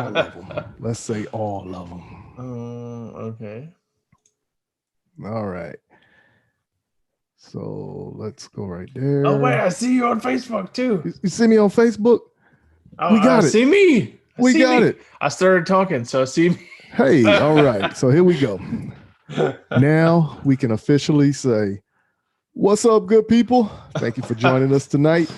All of them. Let's say all of them. Okay. All right. So let's go right Oh wait, there. I see you on Facebook too. You see me on Facebook? Oh, We got it. see me. I We see got me. it. I started talking, so see me. Hey, all right. So here we go. Now we can officially say, what's up, good people? Thank you for joining us tonight.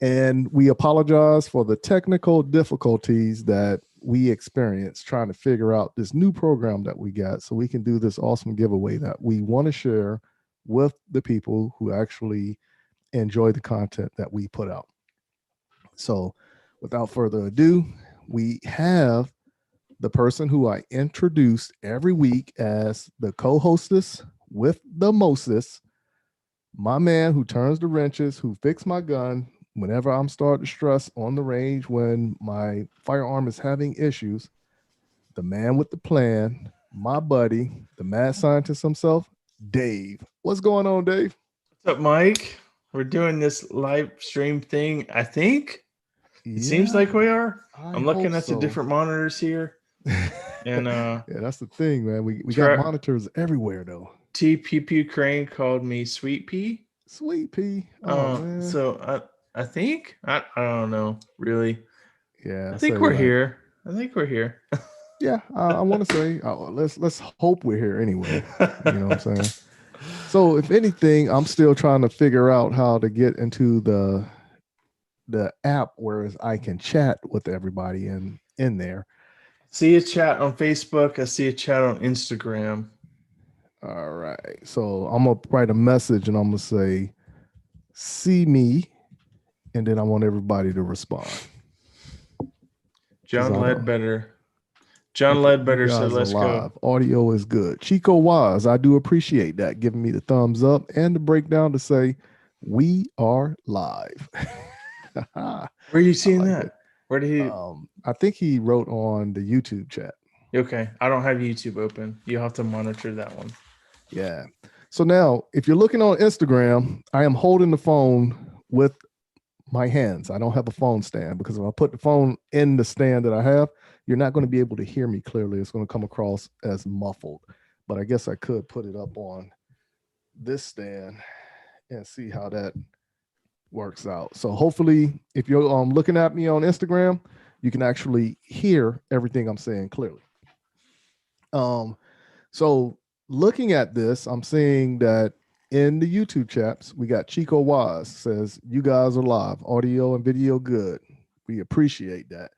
And we apologize for the technical difficulties that we experienced trying to figure out this new program that we got so we can do this awesome giveaway that we want to share with the people who actually enjoy the content that we put out. So without further ado, we have the person who I introduced every week as the co-hostess with the mostest, my man who turns the wrenches, who fixed my gun whenever I'm starting to stress on the range when my firearm is having issues, the man with the plan, my buddy, the mad scientist himself, Dave. What's going on, Dave? What's up, Mike? We're doing this live stream thing. I think it seems like we are. I'm looking at the different monitors here, and yeah, that's the thing, man. We got monitors everywhere, though. TPP Crane called me Sweet Pea. Sweet Pea. Oh man. So I think I don't know really. Yeah, I think we're here. I think we're here. Yeah, I want to say let's hope we're here anyway. You know what I'm saying? So if anything, I'm still trying to figure out how to get into the app where I can chat with everybody in there. See a chat on Facebook. I see a chat on Instagram. All right. So I'm gonna write a message and I'm gonna say, "See me," and then I want everybody to respond. John Ledbetter. John Ledbetter said, "Let's go." Audio is good. Chico Waz, I do appreciate that, giving me the thumbs up and the breakdown to say we are live. Where are you seeing that? Where did he? I think he wrote on the YouTube chat. Okay, I don't have YouTube open. You'll have to monitor that one. Yeah. So now, if you're looking on Instagram, I am holding the phone with my hands. I don't have a phone stand because if I put the phone in the stand that I have, you're not going to be able to hear me clearly. It's going to come across as muffled. But I guess I could put it up on this stand and see how that works out. So hopefully, if you're looking at me on Instagram, you can actually hear everything I'm saying clearly. So looking at this, I'm seeing that in the YouTube chats, we got Chico Waz says, "You guys are live, audio and video good. We appreciate that."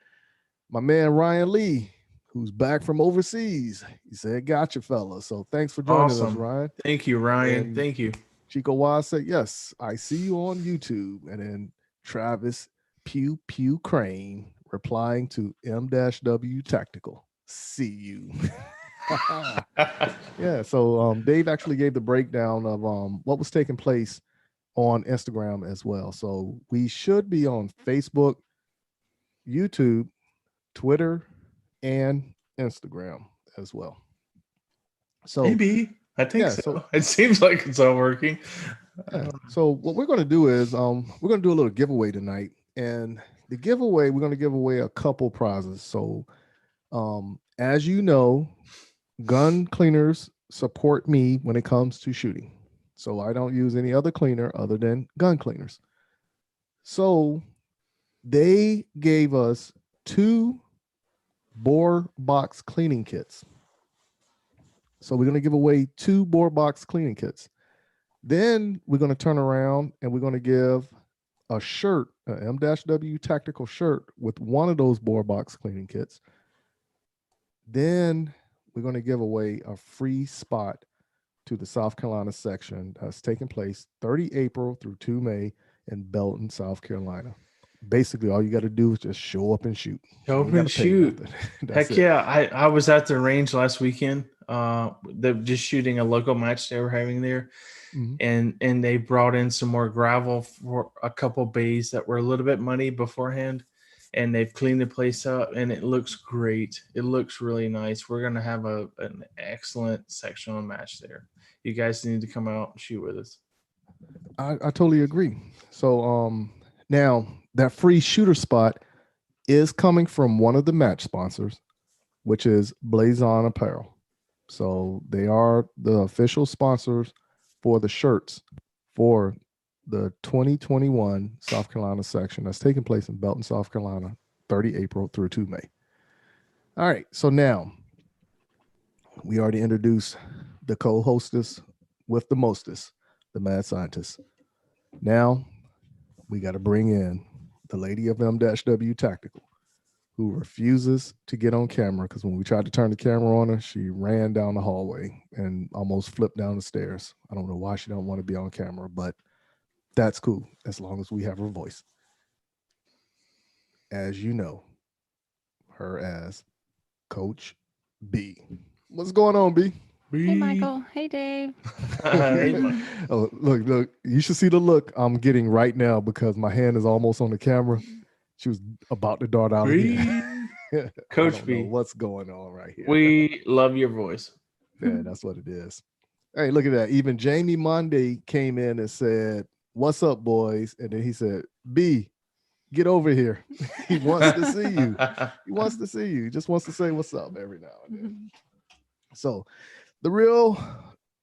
My man Ryan Lee, who's back from overseas, he said, "Gotcha, fellas." So thanks for joining us, Ryan. Thank you, Ryan. And thank you. Chico Waz said, "Yes, I see you on YouTube." And then Travis Pew Pew Crane replying to M-W Tactical, "See you." Yeah, so Dave actually gave the breakdown of what was taking place on Instagram as well. So we should be on Facebook, YouTube, Twitter, and Instagram as well. So maybe I think so. It seems like it's all working. Yeah. So what we're going to do is we're going to do a little giveaway tonight, and the giveaway we're going to give away a couple prizes. So as you know, gun cleaners support me when it comes to shooting. So I don't use any other cleaner other than gun cleaners. So they gave us 2 bore box cleaning kits. So we're going to give away 2 bore box cleaning kits. Then we're going to turn around and we're going to give a shirt, an M-W tactical shirt with one of those bore box cleaning kits. Then we're going to give away a free spot to the South Carolina section that's taking place 30 April through 2 May in Belton, South Carolina. Basically, all you got to do is just show up and shoot. Show up and shoot. Heck yeah. I was at the range last weekend. They're just shooting a local match they were having there. Mm-hmm. And they brought in some more gravel for a couple bays that were a little bit muddy beforehand. And they've cleaned the place up, and it looks great. It looks really nice. We're going to have an excellent sectional match there. You guys need to come out and shoot with us. I totally agree. So now that free shooter spot is coming from one of the match sponsors, which is Blazon Apparel. So they are the official sponsors for the shirts for the 2021 South Carolina section that's taking place in Belton, South Carolina, 30 April through 2 May. All right, so now we already introduced the co-hostess with the mostest, the mad scientist. Now we got to bring in the lady of M-W Tactical, who refuses to get on camera because when we tried to turn the camera on her, she ran down the hallway and almost flipped down the stairs. I don't know why she don't want to be on camera, but that's cool as long as we have her voice. As you know, her as Coach B. What's going on, B? Hey, Michael. Hey, Dave. Oh, look, you should see the look I'm getting right now because my hand is almost on the camera. She was about to dart out again. Coach B. What's going on right here? We love your voice. Yeah, that's what it is. Hey, look at that. Even Jamie Monday came in and said, "What's up, boys?" And then he said, "B, get over here." He wants to see you. He wants to see you. He just wants to say what's up every now and then. So the real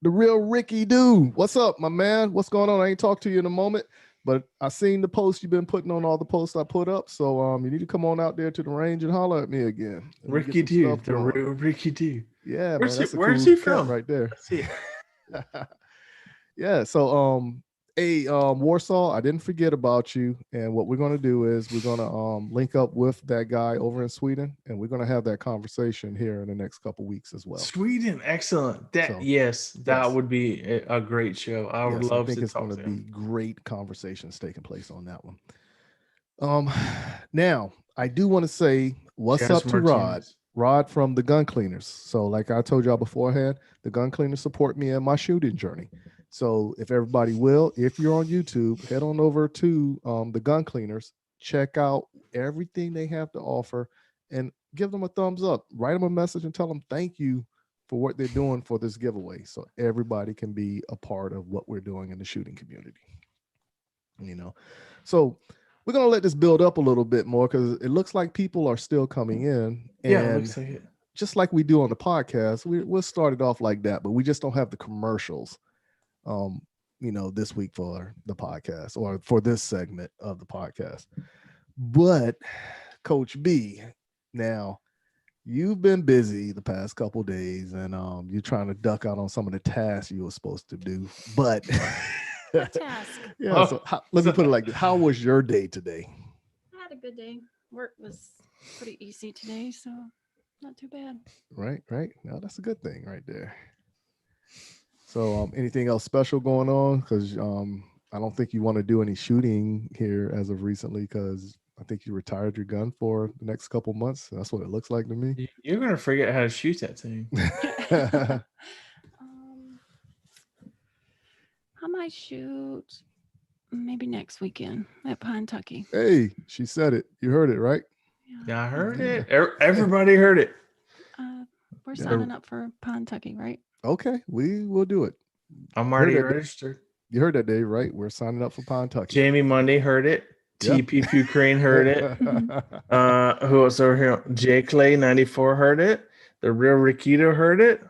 Ricky Doo. What's up, my man? What's going on? I ain't talked to you in a moment, but I seen the post you've been putting on, all the posts I put up. So you need to come on out there to the range and holler at me again. Ricky Doo, the real Ricky Doo. Yeah, where's man. Where's he from? Right there. Let's see. Yeah. So Warsaw, I didn't forget about you. And what we're gonna do is we're gonna link up with that guy over in Sweden, and we're gonna have that conversation here in the next couple weeks as well. Sweden, excellent. That would be a great show. I would love to talk to him. I think it's gonna be great conversations taking place on that one. Now I do want to say what's up to Rod from the Gun Cleaners. So like I told y'all beforehand, the Gun Cleaners support me in my shooting journey. So if everybody will, if you're on YouTube, head on over to the Gun Cleaners, check out everything they have to offer and give them a thumbs up. Write them a message and tell them thank you for what they're doing for this giveaway so everybody can be a part of what we're doing in the shooting community. You know, so we're going to let this build up a little bit more because it looks like people are still coming in. And yeah, it looks like it. Just like we do on the podcast, we'll start it off like that, but we just don't have the commercials, this week for the podcast or for this segment of the podcast. But Coach B, now you've been busy the past couple of days and you're trying to duck out on some of the tasks you were supposed to do, but task. Yeah. So let me put it like this. How was your day today? I had a good day. Work was pretty easy today, so not too bad. Right. No, that's a good thing right there. So anything else special going on? Because I don't think you want to do any shooting here as of recently because I think you retired your gun for the next couple months. That's what it looks like to me. You're going to forget how to shoot that thing. I might shoot maybe next weekend at Pawtucket. Hey, she said it. You heard it, right? Yeah, I heard it. Everybody heard it. We're signing up for Pawtucket, right? Okay, we will do it. I'm already registered. You heard that, Dave, right? We're signing up for Pawtucket. Jamie Monday heard it. TP Ukraine heard it. Who else over here? J Clay 94 heard it. The real Rikito heard it.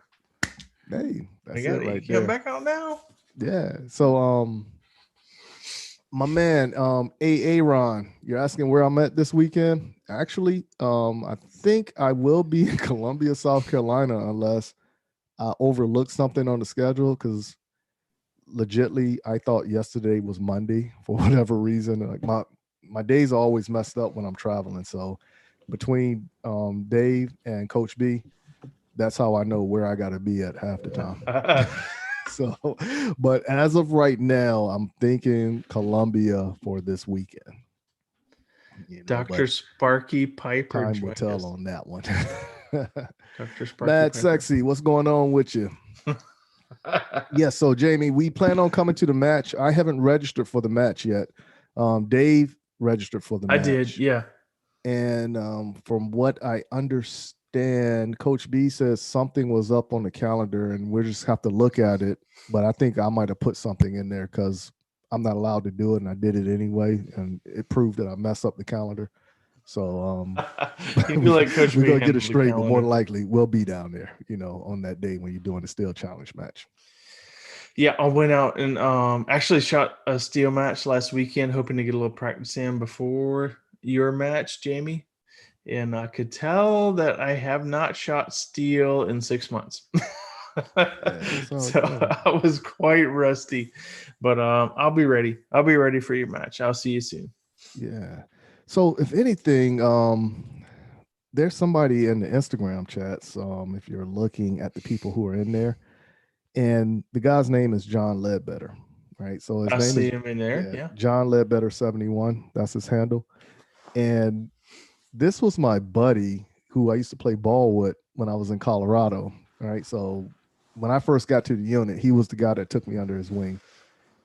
Hey, that's it right there. Get back out now. Yeah. So my man, Aaron, you're asking where I'm at this weekend. Actually, I think I will be in Columbia, South Carolina, unless I overlooked something on the schedule, because legitly I thought yesterday was Monday for whatever reason. Like my days are always messed up when I'm traveling. So between Dave and Coach B, that's how I know where I gotta be at half the time. So, but as of right now, I'm thinking Columbia for this weekend. Dr. Sparky Piper. Time will tell on that one. Dr. Sparky Mad Piper. Sexy, what's going on with you? Yeah, so Jamie, we plan on coming to the match. I haven't registered for the match yet. Dave registered for the match. I did, yeah. And from what I understand, Coach B says something was up on the calendar and we'll just have to look at it. But I think I might have put something in there because I'm not allowed to do it and I did it anyway. And it proved that I messed up the calendar. So You feel like Coach we're B gonna get handled it the straight, but more calendar. likely we'll be down there, on that day when you're doing the steel challenge match. Yeah, I went out and actually shot a steel match last weekend, hoping to get a little practice in before your match, Jamie. And I could tell that I have not shot steel in 6 months. So I was quite rusty, but I'll be ready. I'll be ready for your match. I'll see you soon. Yeah. So if anything, there's somebody in the Instagram chats. If you're looking at the people who are in there, and the guy's name is John Ledbetter, right? So his I name see is him in there. Yeah. John Ledbetter 71. That's his handle. And this was my buddy who I used to play ball with when I was in Colorado. Right. So when I first got to the unit, he was the guy that took me under his wing.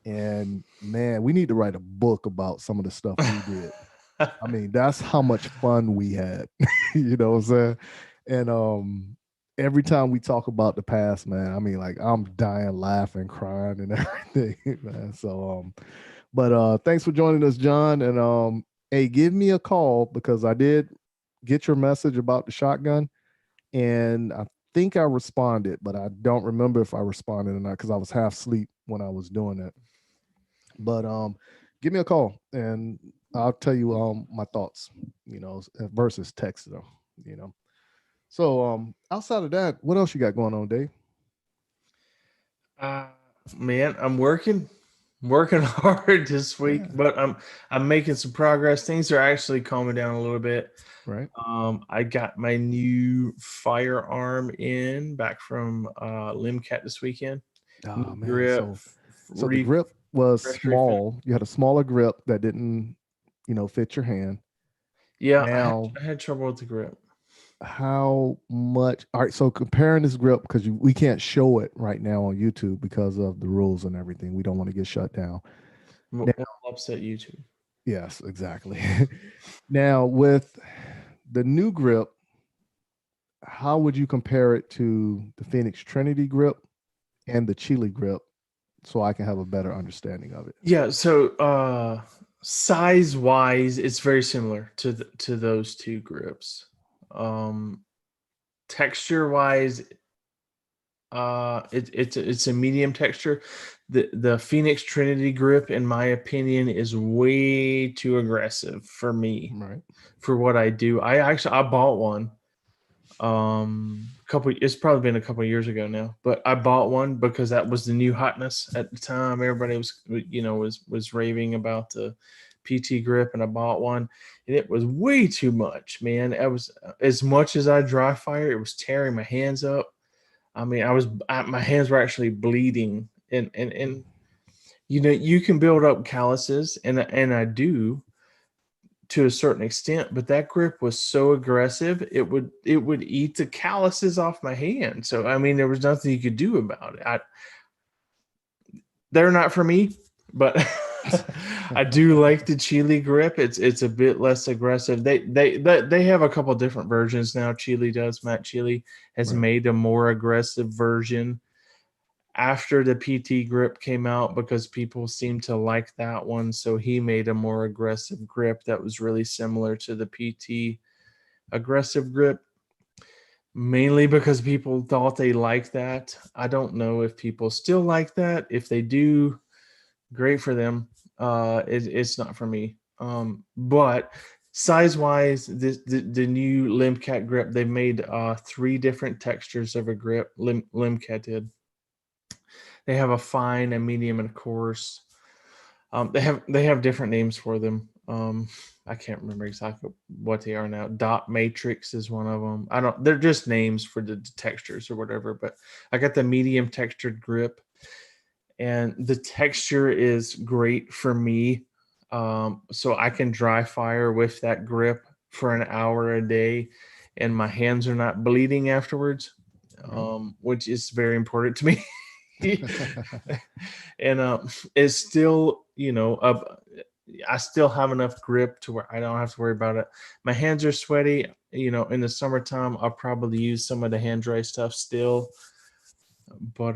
And man, we need to write a book about some of the stuff we did. I mean, that's how much fun we had. You know what I'm saying? And every time we talk about the past, man, I mean, like I'm dying, laughing, crying, and everything, man. So but thanks for joining us, John. And hey, give me a call because I did get your message about the shotgun, and I think I responded, but I don't remember if I responded or not because I was half asleep when I was doing it. But give me a call and I'll tell you my thoughts, versus text them. So outside of that, what else you got going on, Dave? Man, I'm working hard this week, but I'm making some progress. Things are actually calming down a little bit. Right. I got my new firearm back from Limcat this weekend. Oh man, grip, so the grip was small. You had a smaller grip that didn't, fit your hand. Yeah, now, I had trouble with the grip. How much? All right, so comparing this grip, because we can't show it right now on YouTube because of the rules and everything. We don't want to get shut down. We'll upset YouTube. Yes, exactly. Now, with the new grip, how would you compare it to the Phoenix Trinity grip and the Chile grip so I can have a better understanding of it? Yeah, so size wise, it's very similar to those two grips. Texture wise, it's a medium texture. The Phoenix Trinity grip, in my opinion, is way too aggressive for me. Right. For what I do. I bought one. It's probably been a couple years ago now, but I bought one because that was the new hotness at the time. Everybody was raving about the PT grip, and I bought one, and it was way too much, man. It was, as much as I dry fire, it was tearing my hands up. I mean, my hands were actually bleeding, and you can build up calluses, and I do to a certain extent, but that grip was so aggressive, it would eat the calluses off my hand. So I mean, there was nothing you could do about it. They're not for me, but I do like the Chile grip. It's a bit less aggressive. They have a couple different versions now. Chile does. Matt Chile has made a more aggressive version after the PT grip came out because people seemed to like that one. So he made a more aggressive grip that was really similar to the PT aggressive grip, mainly because people thought they liked that. I don't know if people still like that. If they do, great for them. It's not for me. But size wise, the new Limcat grip, they made 3 different textures of a grip. Limcat did. They have a fine, a medium, and a coarse. They have different names for them. I can't remember exactly what they are now. Dot matrix is one of them. They're just names for the textures or whatever. But I got the medium textured grip, and the texture is great for me. So I can dry fire with that grip for an hour a day, and my hands are not bleeding afterwards, which is very important to me. And it's still, I still have enough grip to where I don't have to worry about it. My hands are sweaty. In the summertime, I'll probably use some of the hand dry stuff still. But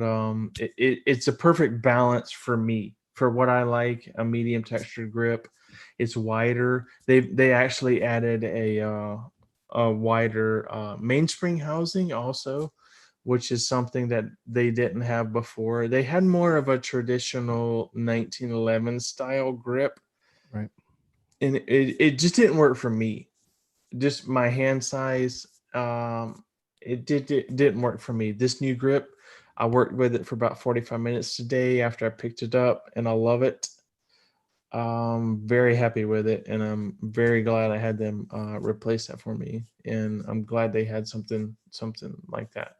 it's a perfect balance for me, for what I like, a medium textured grip. It's wider. They actually added a wider mainspring housing also, which is something that they didn't have before. They had more of a traditional 1911 style grip, Right. and it just didn't work for me. Just my hand size, it didn't work for me. This new grip, I worked with it for about 45 minutes today after I picked it up, and I love it. Very happy with it, and I'm very glad I had them replace that for me. And I'm glad they had something like that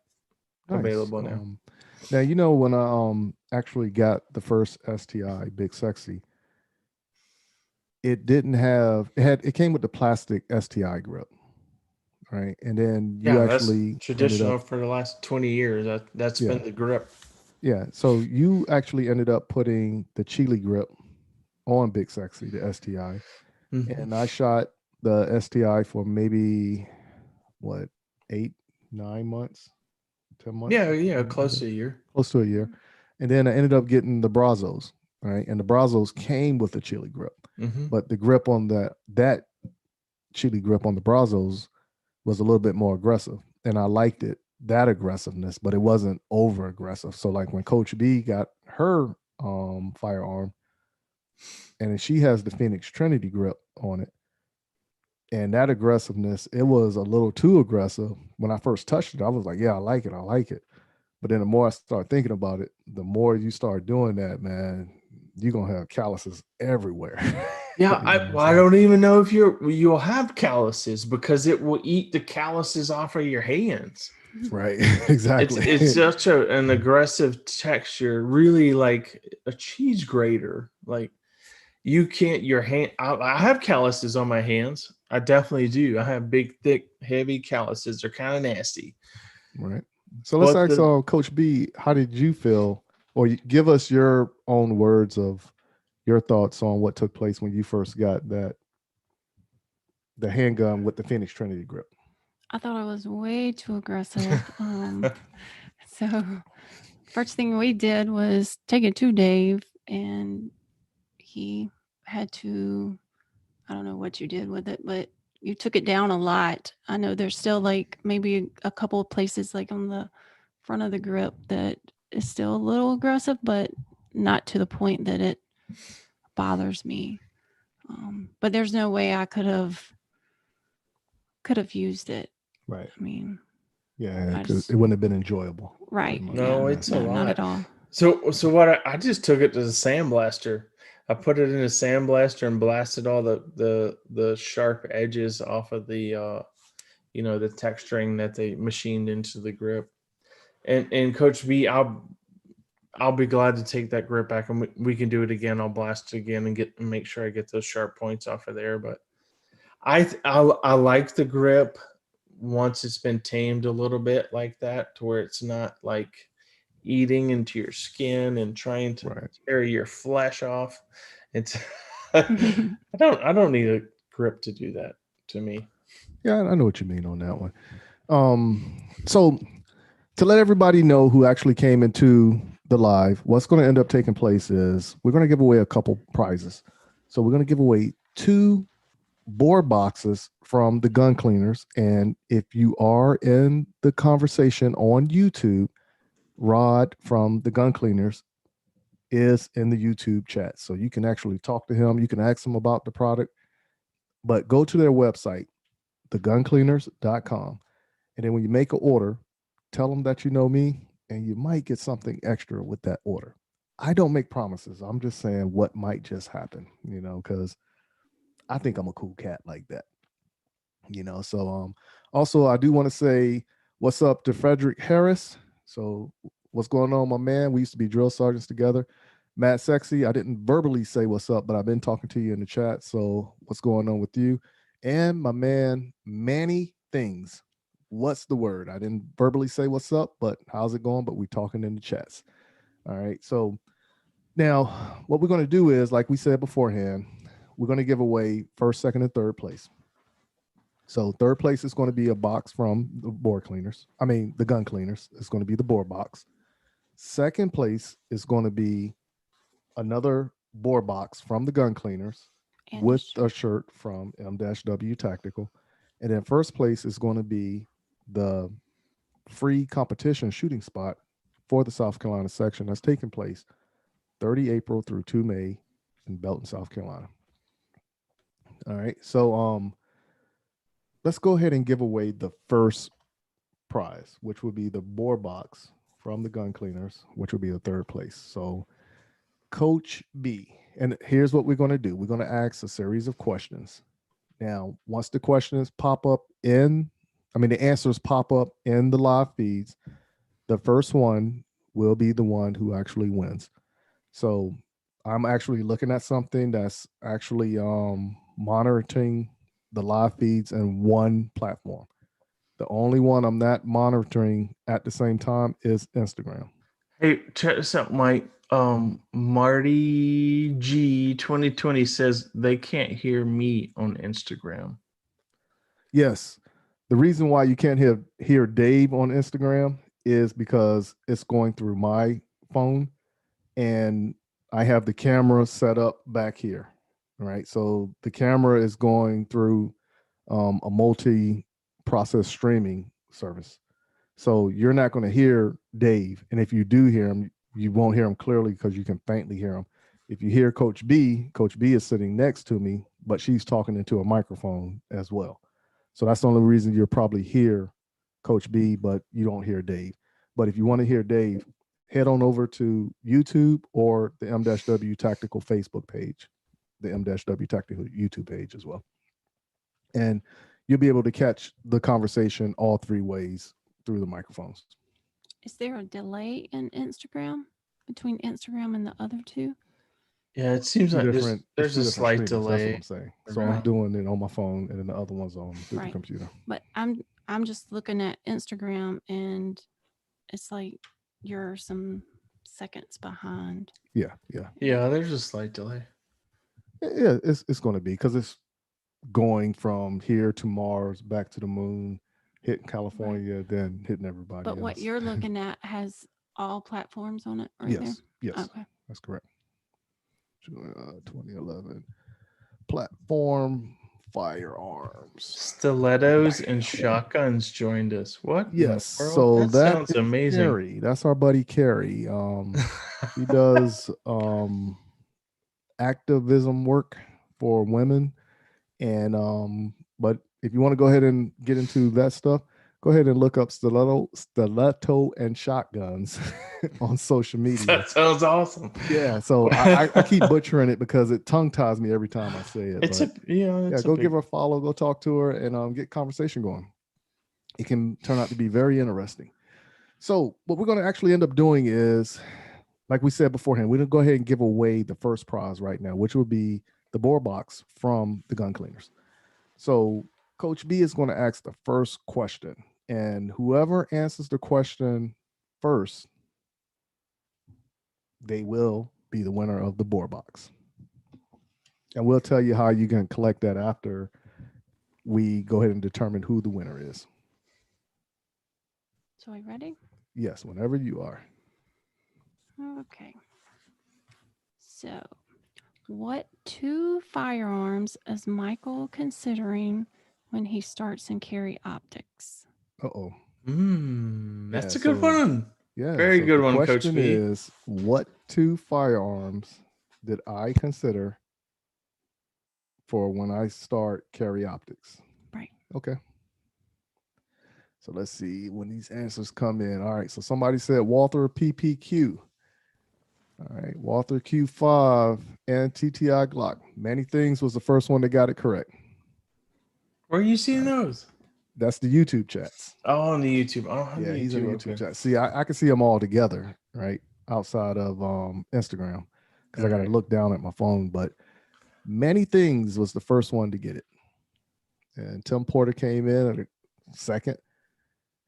Nice. available now. Now, you know, when I actually got the first STI Big Sexy, it didn't have it came with the plastic STI grip, right? And then you Yeah, actually that's traditional ended up, for the last 20 years. That's yeah, been the grip. yeah. So you actually ended up putting the Chile grip on Big Sexy, the STI, Mhm. and I shot the STI for maybe what 8, 9 months, 10 months, Yeah, something like close that. to a year. Close to a year, and then I ended up getting the Brazos, right? And the Brazos came with the Chile grip, Hmm. but the grip on that Chile grip on the Brazos was a little bit more aggressive, and I liked it, that aggressiveness, but it wasn't over aggressive. So like when Coach B got her firearm, and then she has the Phoenix Trinity grip on it, and that aggressiveness, it was a little too aggressive. When I first touched it, I was like, yeah, I like it. But then the more I start thinking about it, the more you start doing that, man, you're gonna have calluses everywhere. Yeah, I So, don't even know if you'll have calluses because it will eat the calluses off of your hands. right, It's exactly. it's such an aggressive texture, really like a cheese grater. Like you can't your hand. I have calluses on my hands. I definitely do. I have big, thick, heavy calluses. They're kind of nasty. Right. So let's But ask the Coach B, how did you feel, or give us your own words of your thoughts on what took place when you first got the handgun with the Phoenix Trinity grip? I thought I was way too aggressive. So first thing we did was take it to Dave, and he had to, I don't know what you did with it, but you took it down a lot. I know there's still like maybe a couple of places like on the front of the grip that is still a little aggressive, but not to the point that it bothers me. But there's no way I could have used it. Right. I mean, Yeah, I because just it wouldn't have been enjoyable. right. Pretty much. Yeah. no, it's a No, not lot. at all. So what I just took it to the sandblaster. I put it in a sandblaster and blasted all the sharp edges off of the the texturing that they machined into the grip. And Coach B, I'll be glad to take that grip back, and we can do it again. I'll blast it again and make sure I get those sharp points off of there. But I like the grip once it's been tamed a little bit like that, to where it's not like eating into your skin and trying to Right. tear your flesh off. It's I don't need a grip to do that to me. Yeah, I know what you mean on that one. So to let everybody know who actually came into the live, what's going to end up taking place is we're going to give away a couple prizes. So we're going to give away 2 bore boxes from the Gun Cleaners. And if you are in the conversation on YouTube, Rod from the Gun Cleaners is in the YouTube chat. So you can actually talk to him. You can ask him about the product, but go to their website, theguncleaners.com. And then when you make an order, tell them that you know me, and you might get something extra with that order. I don't make promises. I'm just saying what might just happen, because I think I'm a cool cat like that. So also I do want to say what's up to Frederick Harris. So what's going on, my man? We used to be drill sergeants together. Matt Sexy, I didn't verbally say what's up, but I've been talking to you in the chat. So what's going on with you? And my man Manny Things. What's the word? I didn't verbally say what's up, but how's it going? But we talking in the chats. All right. So now what we're going to do is, like we said beforehand, we're going to give away first, second, and third place. So third place is going to be a box from the the Gun Cleaners. It's going to be the bore box. Second place is going to be another bore box from the Gun Cleaners. And with a shirt from M-W Tactical. And then first place is going to be the free competition shooting spot for the South Carolina section that's taking place 30 April through 2 May in Belton, South Carolina. All right. So let's go ahead and give away the first prize, which will be the bore box from the Gun Cleaners, which will be the third place. So Coach B, and here's what we're going to do. We're going to ask a series of questions. Now, once the questions pop up the answers pop up in the live feeds, the first one will be the one who actually wins. So I'm actually looking at something that's actually monitoring the live feeds in one platform. The only one I'm not monitoring at the same time is Instagram. Hey, check this out, Mike. Marty G 2020 says they can't hear me on Instagram. Yes. The reason why you can't hear Dave on Instagram is because it's going through my phone and I have the camera set up back here. All right. So the camera is going through a multi-process streaming service. So you're not going to hear Dave. And if you do hear him, you won't hear him clearly because you can faintly hear him. If you hear Coach B is sitting next to me, but she's talking into a microphone as well. So that's the only reason you'll probably hear Coach B, but you don't hear Dave. But if you want to hear Dave, head on over to YouTube or the M-W Tactical Facebook page, the M-W Tactical YouTube page as well. And you'll be able to catch the conversation all three ways through the microphones. Is there a delay in Instagram between Instagram and the other two? Yeah, it seems like there's a slight streamers. delay. That's what I'm saying. So I'm doing it on my phone, and then the other one's on through the computer. But I'm just looking at Instagram, and it's like you're some seconds behind. Yeah. There's a slight delay. Yeah, it's going to be because it's going from here to Mars, back to the moon, hitting California, then hitting everybody But else. what you're looking at has all platforms on it, right? Yes. There? Yes. Okay. That's correct. 2011 platform firearms. Stilettos and shotguns joined us. What? Yes. So that sounds amazing. Carrie. That's our buddy Carrie. He does activism work for women. And but if you want to go ahead and get into that stuff, go ahead and look up stiletto and shotguns on social media. That sounds awesome. Yeah, so I keep butchering it because it tongue ties me every time I say it. Go give her a follow, go talk to her, and get conversation going. It can turn out to be very interesting. So what we're going to actually end up doing is, like we said beforehand, we're going to go ahead and give away the first prize right now, which will be the bore box from the Gun Cleaners. So Coach B is going to ask the first question, and whoever answers the question first, they will be the winner of the bore box. And we'll tell you how you can collect that after we go ahead and determine who the winner is. So are you ready? Yes, whenever you are. Okay. So, what two firearms is Michael considering when he starts in carry optics? Uh-oh. That's a good one. Yeah. Very good one, Coach B. The question is, what two firearms did I consider for when I start carry optics? Right. Okay. So let's see when these answers come in. All right. So somebody said Walther PPQ. All right. Walther Q5 and TTI Glock. Many Things was the first one that got it correct. Where are you seeing those? That's the YouTube chats. Oh, on the YouTube. Oh, yeah, he's in the YouTube chat. See, I can see them all together, right? Outside of Instagram, because I got to look down at my phone. But Many Things was the first one to get it. And Tim Porter came in at a second.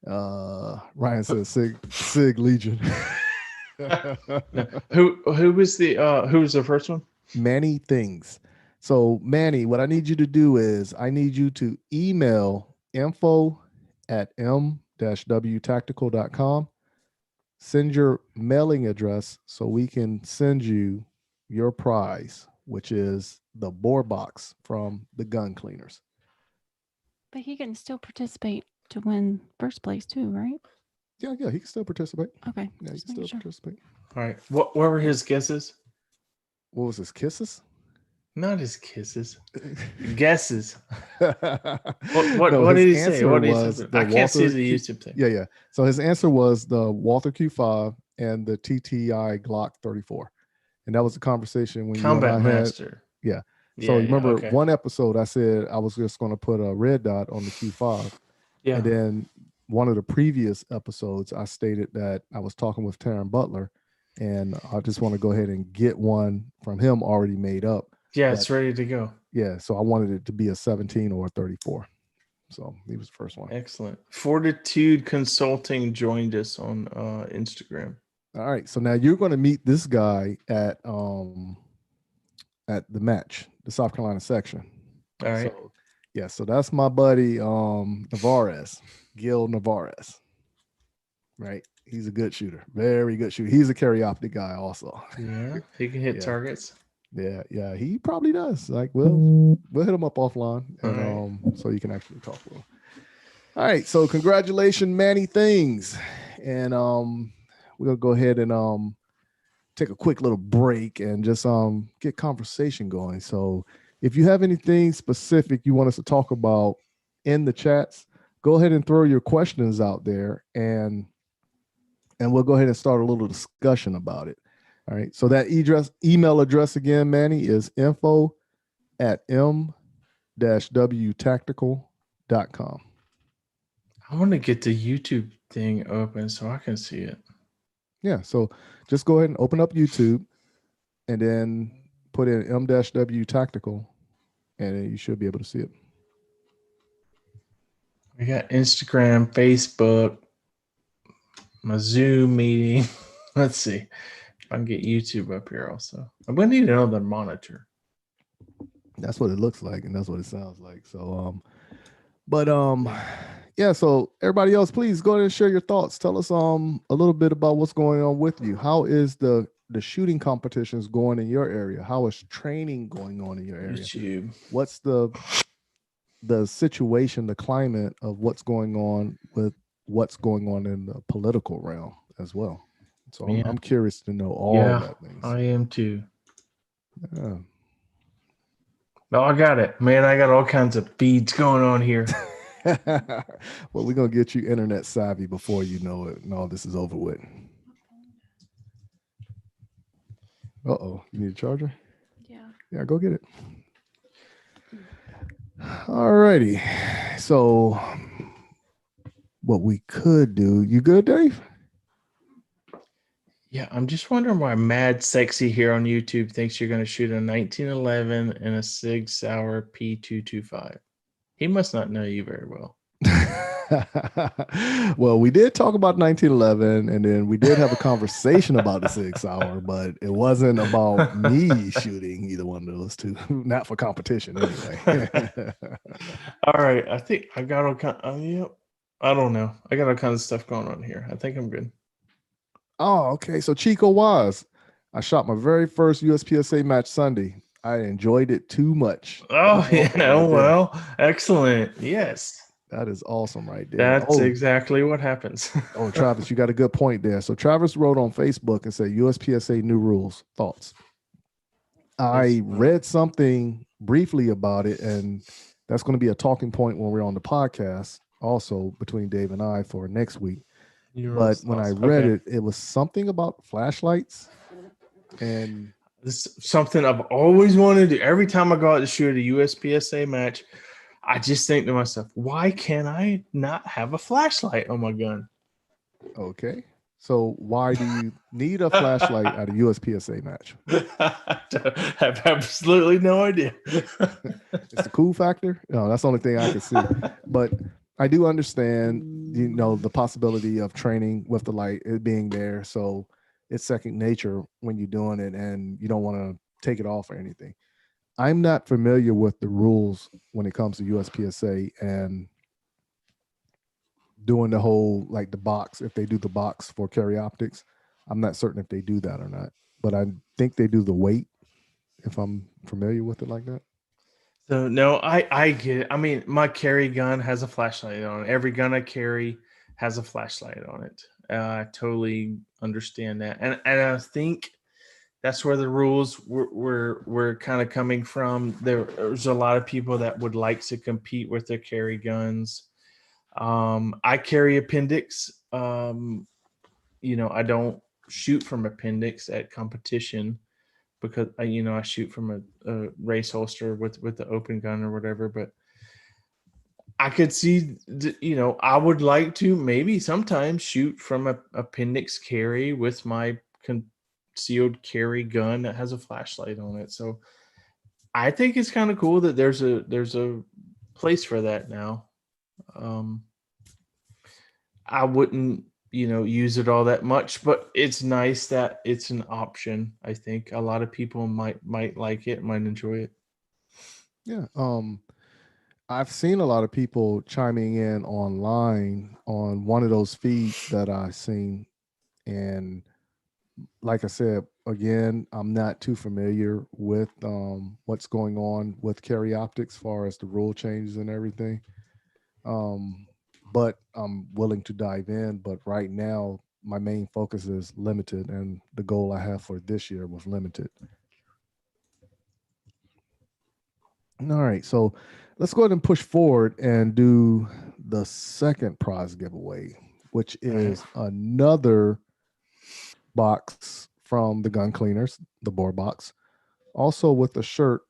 Ryan said Sig Legion. Who was the first one? Many Things. So Manny, what I need you to do is I need you to email info@m-wtactical.com. Send your mailing address so we can send you your prize, which is the bore box from the gun cleaners. But he can still participate to win first place too, right? Yeah, he can still participate. Okay. Yeah, he just can still making sure. participate. All right. What were his guesses? What was his kisses? Not his kisses. Guesses. What What did he say? What did he say? I can't see Walther the Q- YouTube thing. Yeah. So his answer was the Walther Q5 and the TTI Glock 34. And that was a conversation when Combat you and I had. Master. Yeah. So you remember okay. one episode I said I was just going to put a red dot on the Q5. Yeah. And then one of the previous episodes, I stated that I was talking with Taryn Butler, and I just want to go ahead and get one from him already made up. Yeah, it's ready to go. Yeah, so I wanted it to be a 17 or a 34. So he was the first one. Excellent. Fortitude Consulting joined us on Instagram. All right, so now you're going to meet this guy at the match, the South Carolina section. All right. So that's my buddy Navarez, Gil Navarez. Right, he's a good shooter, very good shooter. He's a Karyoptic guy also. Yeah, he can hit targets. Yeah, he probably does. Like, we'll hit him up offline, and so you can actually talk with him. All right, so congratulations, Manny Things, and we're gonna go ahead and take a quick little break and just get conversation going. So if you have anything specific you want us to talk about in the chats, go ahead and throw your questions out there, and we'll go ahead and start a little discussion about it. All right. So that email address again, Manny, is info@m-wtactical.com. I want to get the YouTube thing open so I can see it. Yeah. So just go ahead and open up YouTube and then put in M-W Tactical, and then you should be able to see it. We got Instagram, Facebook, my Zoom meeting. Let's see if I can get YouTube up here also. I'm going to need another monitor. That's what it looks like, and that's what it sounds like. So, yeah. So everybody else, please go ahead and share your thoughts. Tell us a little bit about what's going on with you. How is the shooting competitions going in your area? How is training going on in your area? YouTube. What's the situation, the climate of what's going on with what's going on in the political realm as well? So I'm curious to know all that things. I am too. Yeah. No, I got it, man. I got all kinds of feeds going on here. Well, we're gonna get you internet savvy before you know it, and all this is over with. You need a charger? Yeah, go get it. All righty. So what we could do, you good, Dave? Yeah, I'm just wondering why Mad Sexy here on YouTube thinks you're going to shoot a 1911 and a Sig Sauer P225. He must not know you very well. Well, we did talk about 1911, and then we did have a conversation about the Sig Sauer, but it wasn't about me shooting either one of those two. Not for competition, anyway. All right, I think I got all kind. I don't know. I got all kinds of stuff going on here. I think I'm good. Oh, okay. So Chico Wise, I shot my very first USPSA match Sunday. I enjoyed it too much. Oh, yeah. Well, excellent. Yes. That is awesome right there. That's exactly what happens. Travis, you got a good point there. So Travis wrote on Facebook and said, USPSA new rules, thoughts. I read something briefly about it, and that's going to be a talking point when we're on the podcast also between Dave and I for next week. But when I read it, it was something about flashlights, and this is something I've always wanted to do. Every time I go out to shoot a USPSA match, I just think to myself, why can't I not have a flashlight on my gun? Okay. So why do you need a flashlight at a USPSA match? I have absolutely no idea. It's the cool factor. No, that's the only thing I can see. But I do understand, the possibility of training with the light, it being there. So it's second nature when you're doing it, and you don't want to take it off or anything. I'm not familiar with the rules when it comes to USPSA and doing the whole, like the box, if they do the box for Karyoptics. I'm not certain if they do that or not, but I think they do the weight. if I'm familiar with it like that. So no, I get it. I mean, my carry gun has a flashlight on it. Every gun I carry has a flashlight on it. I totally understand that, and I think that's where the rules were kind of coming from. There's a lot of people that would like to compete with their carry guns. I carry appendix. I don't shoot from appendix at competition because I shoot from a race holster with the open gun or whatever. But I could see, I would like to maybe sometimes shoot from a appendix carry with my concealed carry gun that has a flashlight on it. So I think it's kind of cool that there's a place for that now. I wouldn't, use it all that much, but it's nice that it's an option. I think a lot of people might like it, might enjoy it. Yeah. I've seen a lot of people chiming in online on one of those feeds that I've seen. And like I said, again, I'm not too familiar with what's going on with carry optics as far as the rule changes and everything. But I'm willing to dive in. But right now, my main focus is limited, and the goal I have for this year was limited. All right, so let's go ahead and push forward and do the second prize giveaway, which is another box from the Gun Cleaners, the Bore box, also with a shirt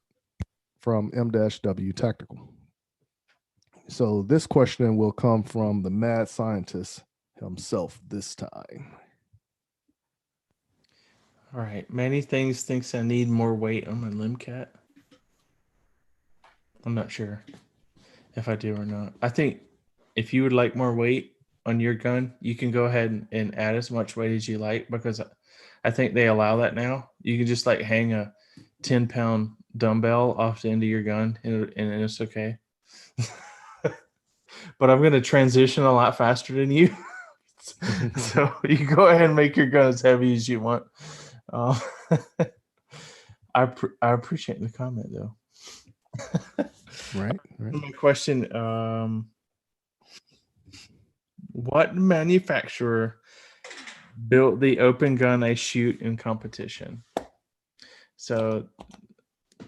from M-W Tactical. So this question will come from the mad scientist himself this time. All right. Many Things thinks I need more weight on my LimCat. I'm not sure if I do or not. I think if you would like more weight on your gun, you can go ahead and add as much weight as you like, because I think they allow that now. You can just like hang a 10-pound dumbbell off the end of your gun and it's okay. But I'm going to transition a lot faster than you. So you can go ahead and make your gun as heavy as you want. I appreciate the comment though. Right. My question, what manufacturer built the open gun I shoot in competition? So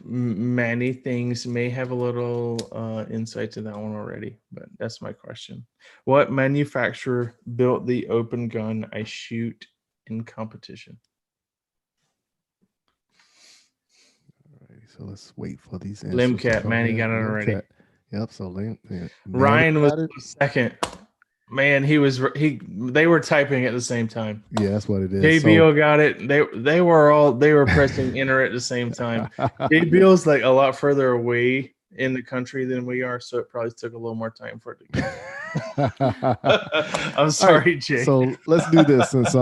many things may have a little insight to that one already, but that's my question. What manufacturer built the open gun I shoot in competition? All right, so let's wait for these answers. LimCat, Manny got it already. Yep. So Ryan was second. Man, they were typing at the same time. Yeah, that's what it is. JBO got it. They were pressing enter at the same time. JBO's like a lot further away in the country than we are, so it probably took a little more time for it to get. I'm sorry, right, Jay. So let's do this since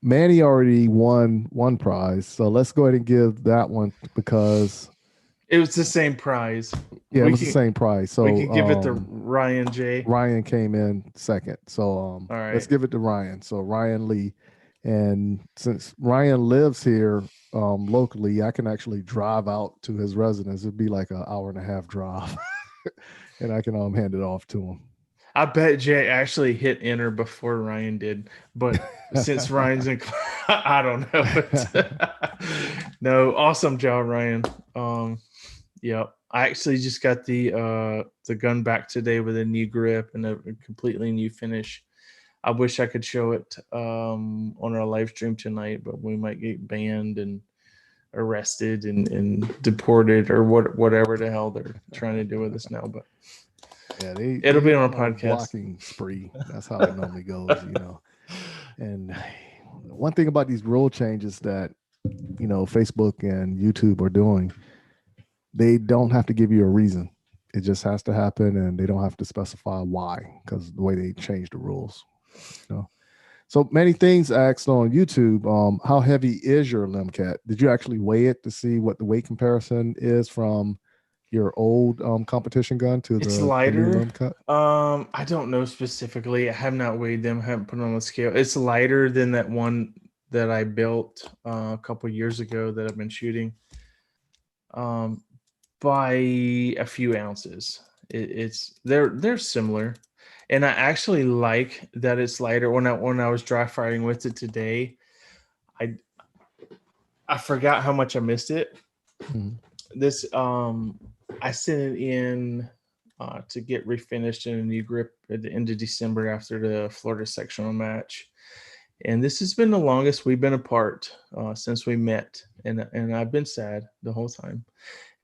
Manny already won one prize. So let's go ahead and give that one because it was the same prize. Yeah, it was the same prize. So we can give it to Ryan J. Ryan came in second. So all right, let's give it to Ryan. So Ryan Lee. And since Ryan lives here locally, I can actually drive out to his residence. It'd be like an hour and a half drive. And I can hand it off to him. I bet Jay actually hit enter before Ryan did, but since Ryan's in, I don't know. No, awesome job, Ryan. Yep. I actually just got the gun back today with a new grip and a completely new finish. I wish I could show it on our live stream tonight, but we might get banned and arrested and deported or whatever the hell they're trying to do with us now. But yeah, it'll be on a podcast. Blocking spree. That's how it normally goes, And one thing about these rule changes that Facebook and YouTube are doing, they don't have to give you a reason. It just has to happen, and they don't have to specify why, because the way they change the rules. So Many Things asked on YouTube, how heavy is your LimCat? Did you actually weigh it to see what the weight comparison is from your old competition gun to it's the lighter? The new LimCat? I don't know specifically. I have not weighed them. I haven't put it on the scale. It's lighter than that one that I built a couple years ago that I've been shooting. by a few ounces. They're similar, and I actually like that it's lighter. When I was dry firing with it today, I forgot how much I missed it. This I sent it in to get refinished in a new grip at the end of December after the Florida sectional match. And this has been the longest we've been apart since we met. And I've been sad the whole time.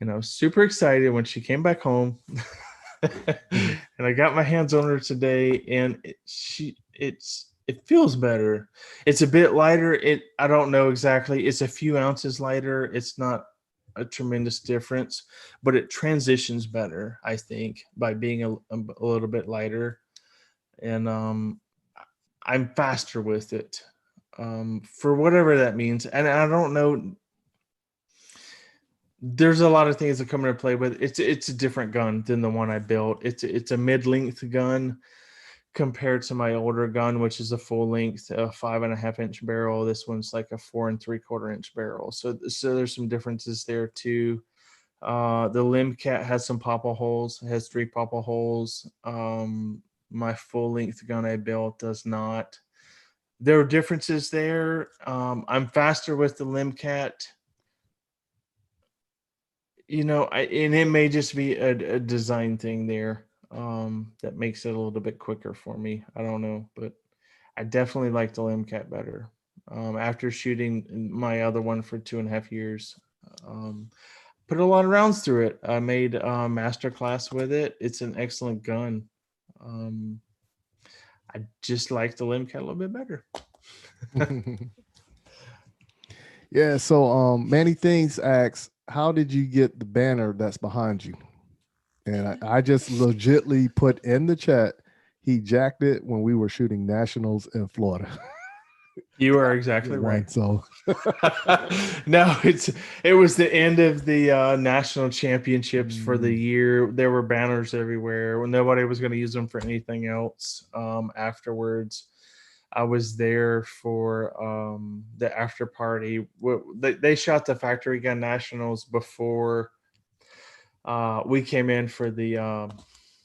And I was super excited when she came back home. And I got my hands on her today, and it feels better. It's a bit lighter. I don't know exactly. It's a few ounces lighter. It's not a tremendous difference, but it transitions better, I think, by being a little bit lighter. And I'm faster with it, for whatever that means. And I don't know. There's a lot of things that come into play with it. It's a different gun than the one I built. It's a mid-length gun compared to my older gun, which is a full length, 5.5 inch barrel. This one's like a 4 3/4 inch barrel. So there's some differences there too. The Limcat has some popple holes. It has 3 popple holes. My full length gun I built does not. There are differences there. I'm faster with the Limcat. And it may just be a design thing there that makes it a little bit quicker for me. I don't know, but I definitely like the Limcat better. After shooting my other one for 2.5 years, put a lot of rounds through it. I made a master class with it. It's an excellent gun. I just like the Limcat a little bit better. Yeah. So Manny Things asks, how did you get the banner that's behind you? And I just legitly put in the chat, he jacked it when we were shooting nationals in Florida. You are exactly right. So no, it was the end of the national championships for the year. There were banners everywhere. Nobody was going to use them for anything else. Afterwards, I was there for the after party. They shot the Factory Gun Nationals before we came in for the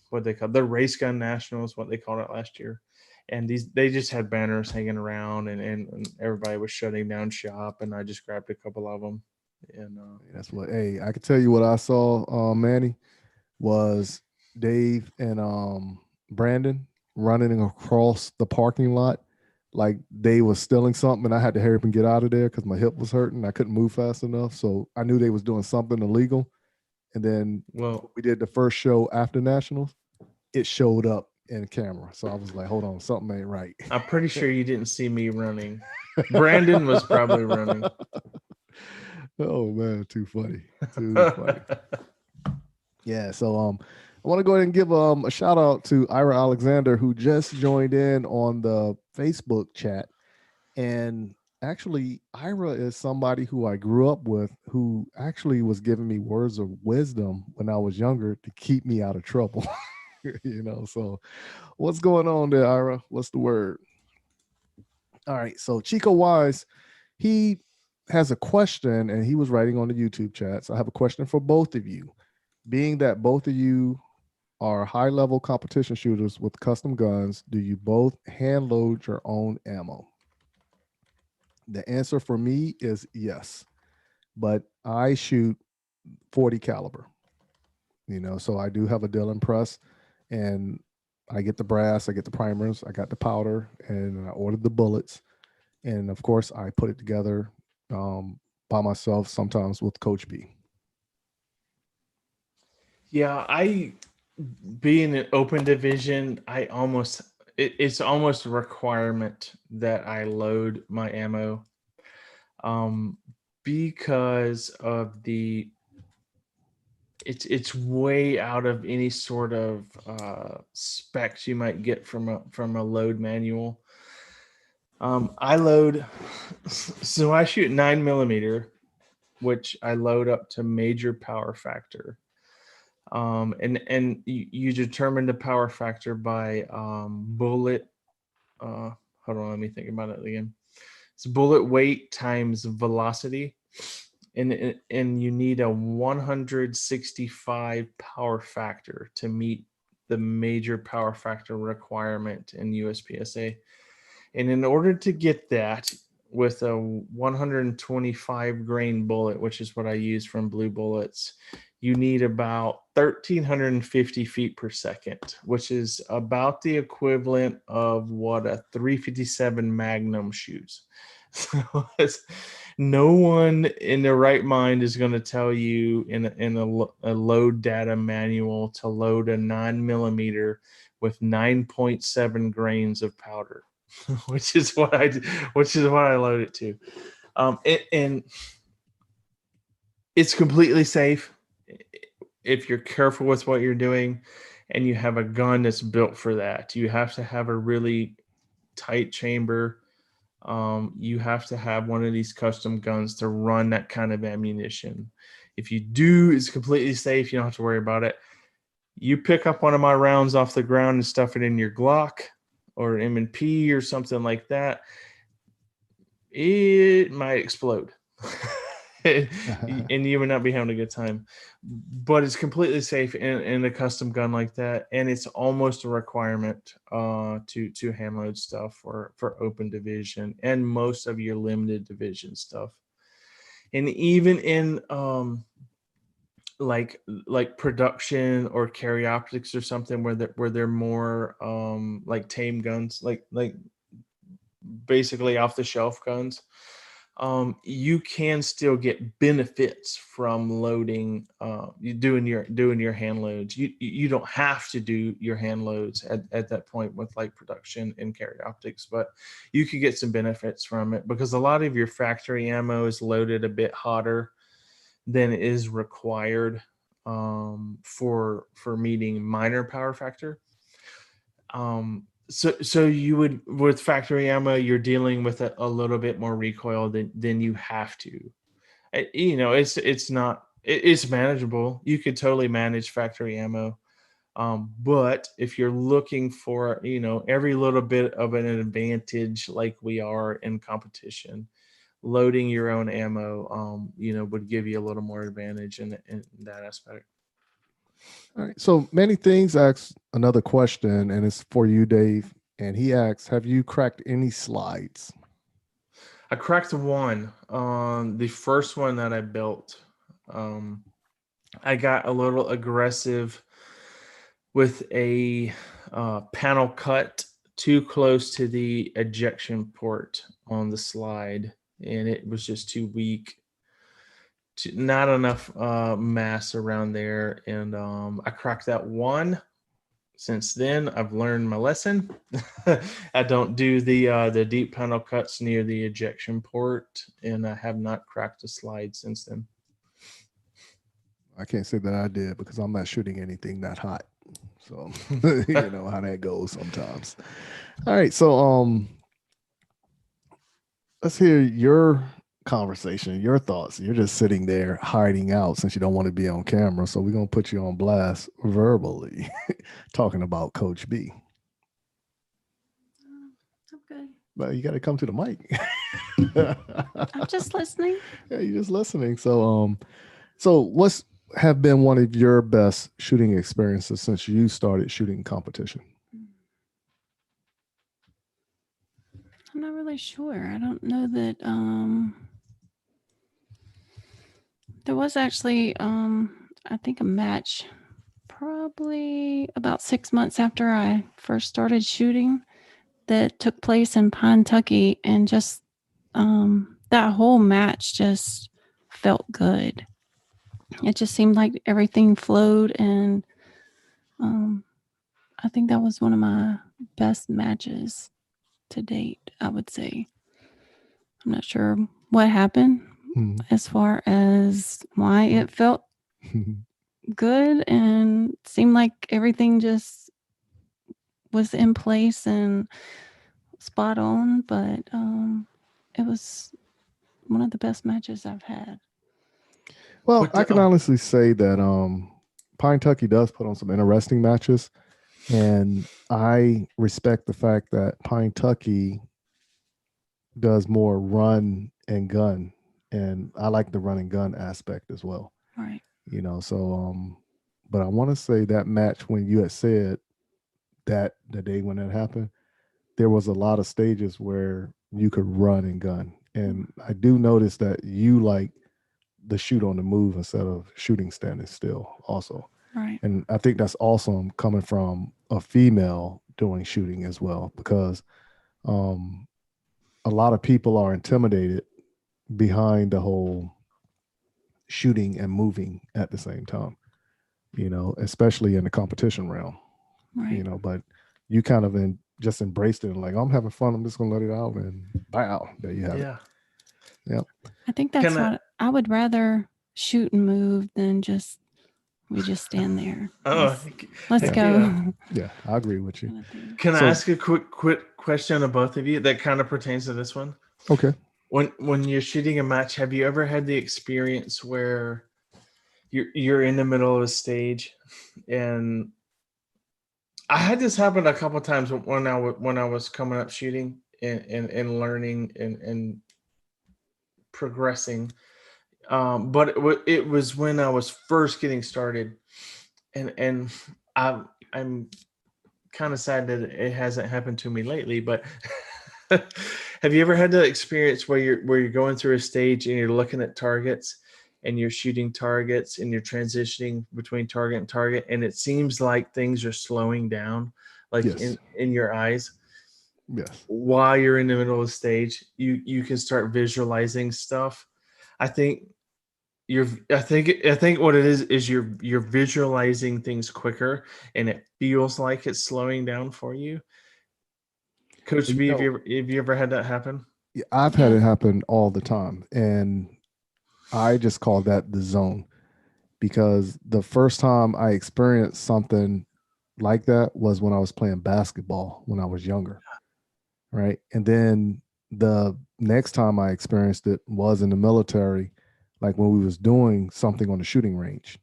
what they call the Race Gun Nationals, what they called it last year. And they just had banners hanging around, and everybody was shutting down shop, and I just grabbed a couple of them. And that's what. Hey, I can tell you what I saw, Manny, was Dave and Brandon running across the parking lot like they was stealing something, and I had to hurry up and get out of there because my hip was hurting. I couldn't move fast enough, so I knew they was doing something illegal. And then we did the first show after nationals. It showed up in camera, so I was like, hold on, something ain't right. I'm pretty sure you didn't see me running. Brandon was probably running. Oh man, too funny. Yeah, so I want to go ahead and give a shout out to Ira Alexander, who just joined in on the Facebook chat. And actually, Ira is somebody who I grew up with, who actually was giving me words of wisdom when I was younger to keep me out of trouble. So what's going on there, Ira? What's the word? All right, so Chico Wise, he has a question, and he was writing on the YouTube chat. So I have a question for both of you. Being that both of you are high-level competition shooters with custom guns, do you both hand load your own ammo? The answer for me is yes, but I shoot 40 caliber. So I do have a Dillon press, and I get the brass, I get the primers, I got the powder, and I ordered the bullets. And of course, I put it together by myself, sometimes with Coach B. Yeah, being an open division, it's almost a requirement that I load my ammo, because of it's way out of any sort of specs you might get from a load manual. I load, so I shoot 9mm, which I load up to major power factor. And you determine the power factor by bullet. Hold on, let me think about it again. It's bullet weight times velocity, and you need a 165 power factor to meet the major power factor requirement in USPSA. And in order to get that with a 125 grain bullet, which is what I use from Blue Bullets, you need about 1,350 feet per second, which is about the equivalent of what a 357 Magnum shoots. So no one in their right mind is going to tell you in a load data manual to load a 9mm with 9.7 grains of powder, which is what I load it to. And it's completely safe if you're careful with what you're doing, and you have a gun that's built for that. You have to have a really tight chamber. You have to have one of these custom guns to run that kind of ammunition. If you do, it's completely safe. You don't have to worry about it. You pick up one of my rounds off the ground and stuff it in your Glock or M&P or something like that, it might explode. And you would not be having a good time. But it's completely safe in a custom gun like that, and it's almost a requirement to hand load stuff for open division and most of your limited division stuff. And even in like production or carry optics or something where they're more like tame guns, like basically off the shelf guns, you can still get benefits from loading, doing your hand loads. You don't have to do your hand loads at that point with like production and carry optics, but you can get some benefits from it because a lot of your factory ammo is loaded a bit hotter than is required for meeting minor power factor. So you would, with factory ammo, you're dealing with a little bit more recoil than you have to. It's manageable. You could totally manage factory ammo. But if you're looking for, every little bit of an advantage like we are in competition, loading your own ammo, would give you a little more advantage in that aspect. All right. So Many Things asks another question, and it's for you, Dave. And he asks, have you cracked any slides? I cracked one. The first one that I built. I got a little aggressive with a panel cut too close to the ejection port on the slide, and it was just too weak. Not enough mass around there, and I cracked that one. Since then, I've learned my lesson. I don't do the deep panel cuts near the ejection port, and I have not cracked a slide since then. I can't say that I did because I'm not shooting anything that hot. So you know how that goes sometimes. All right, so let's hear your conversation, your thoughts. You're just sitting there hiding out since you don't want to be on camera. So we're going to put you on blast verbally talking about Coach B. I'm good. But you got to come to the mic. I'm just listening. Yeah, you're just listening. So what's have been one of your best shooting experiences since you started shooting competition? I'm not really sure. I don't know that there was actually I think a match probably about 6 months after I first started shooting that took place in Kentucky, and just that whole match just felt good. It just seemed like everything flowed, and I think that was one of my best matches to date, I would say. I'm not sure what happened as far as why it felt good and seemed like everything just was in place and spot on, but it was one of the best matches I've had. Well, I can honestly say that Kentucky does put on some interesting matches, and I respect the fact that Kentucky does more run and gun and I like the run and gun aspect as well. Right. You know, so but I want to say that match when you had said that the day when it happened, there was a lot of stages where you could run and gun. And I do notice that you like the shoot on the move instead of shooting standing still also. Right. And I think that's awesome coming from a female doing shooting as well, because a lot of people are intimidated behind the whole shooting and moving at the same time, you know, especially in the competition realm, Right. you know, but you kind of just embraced it and like, I'm having fun. I'm just going to let it out and bow. There you have it. Yep. I think that's what I would rather shoot and move than we just stand there. Let's go. Yeah, I agree with you. Can I ask a quick question of both of you that kind of pertains to this one? Okay. When you're shooting a match, have you ever had the experience where you're in the middle of a stage, and I had this happen a couple of times when I was coming up shooting and learning and progressing, but it was when I was first getting started, and I'm kind of sad that it hasn't happened to me lately, but have you ever had the experience where you're going through a stage and you're looking at targets and you're shooting targets and you're transitioning between target and target, and it seems like things are slowing down, like in your eyes? Yes. While you're in the middle of the stage, you can start visualizing stuff. I think what it is you're visualizing things quicker, and it feels like it's slowing down for you. Coach B, have you ever had that happen? Yeah, I've had it happen all the time, and I just call that the zone, because the first time I experienced something like that was when I was playing basketball when I was younger, right? And then the next time I experienced it was in the military, like when we was doing something on the shooting range,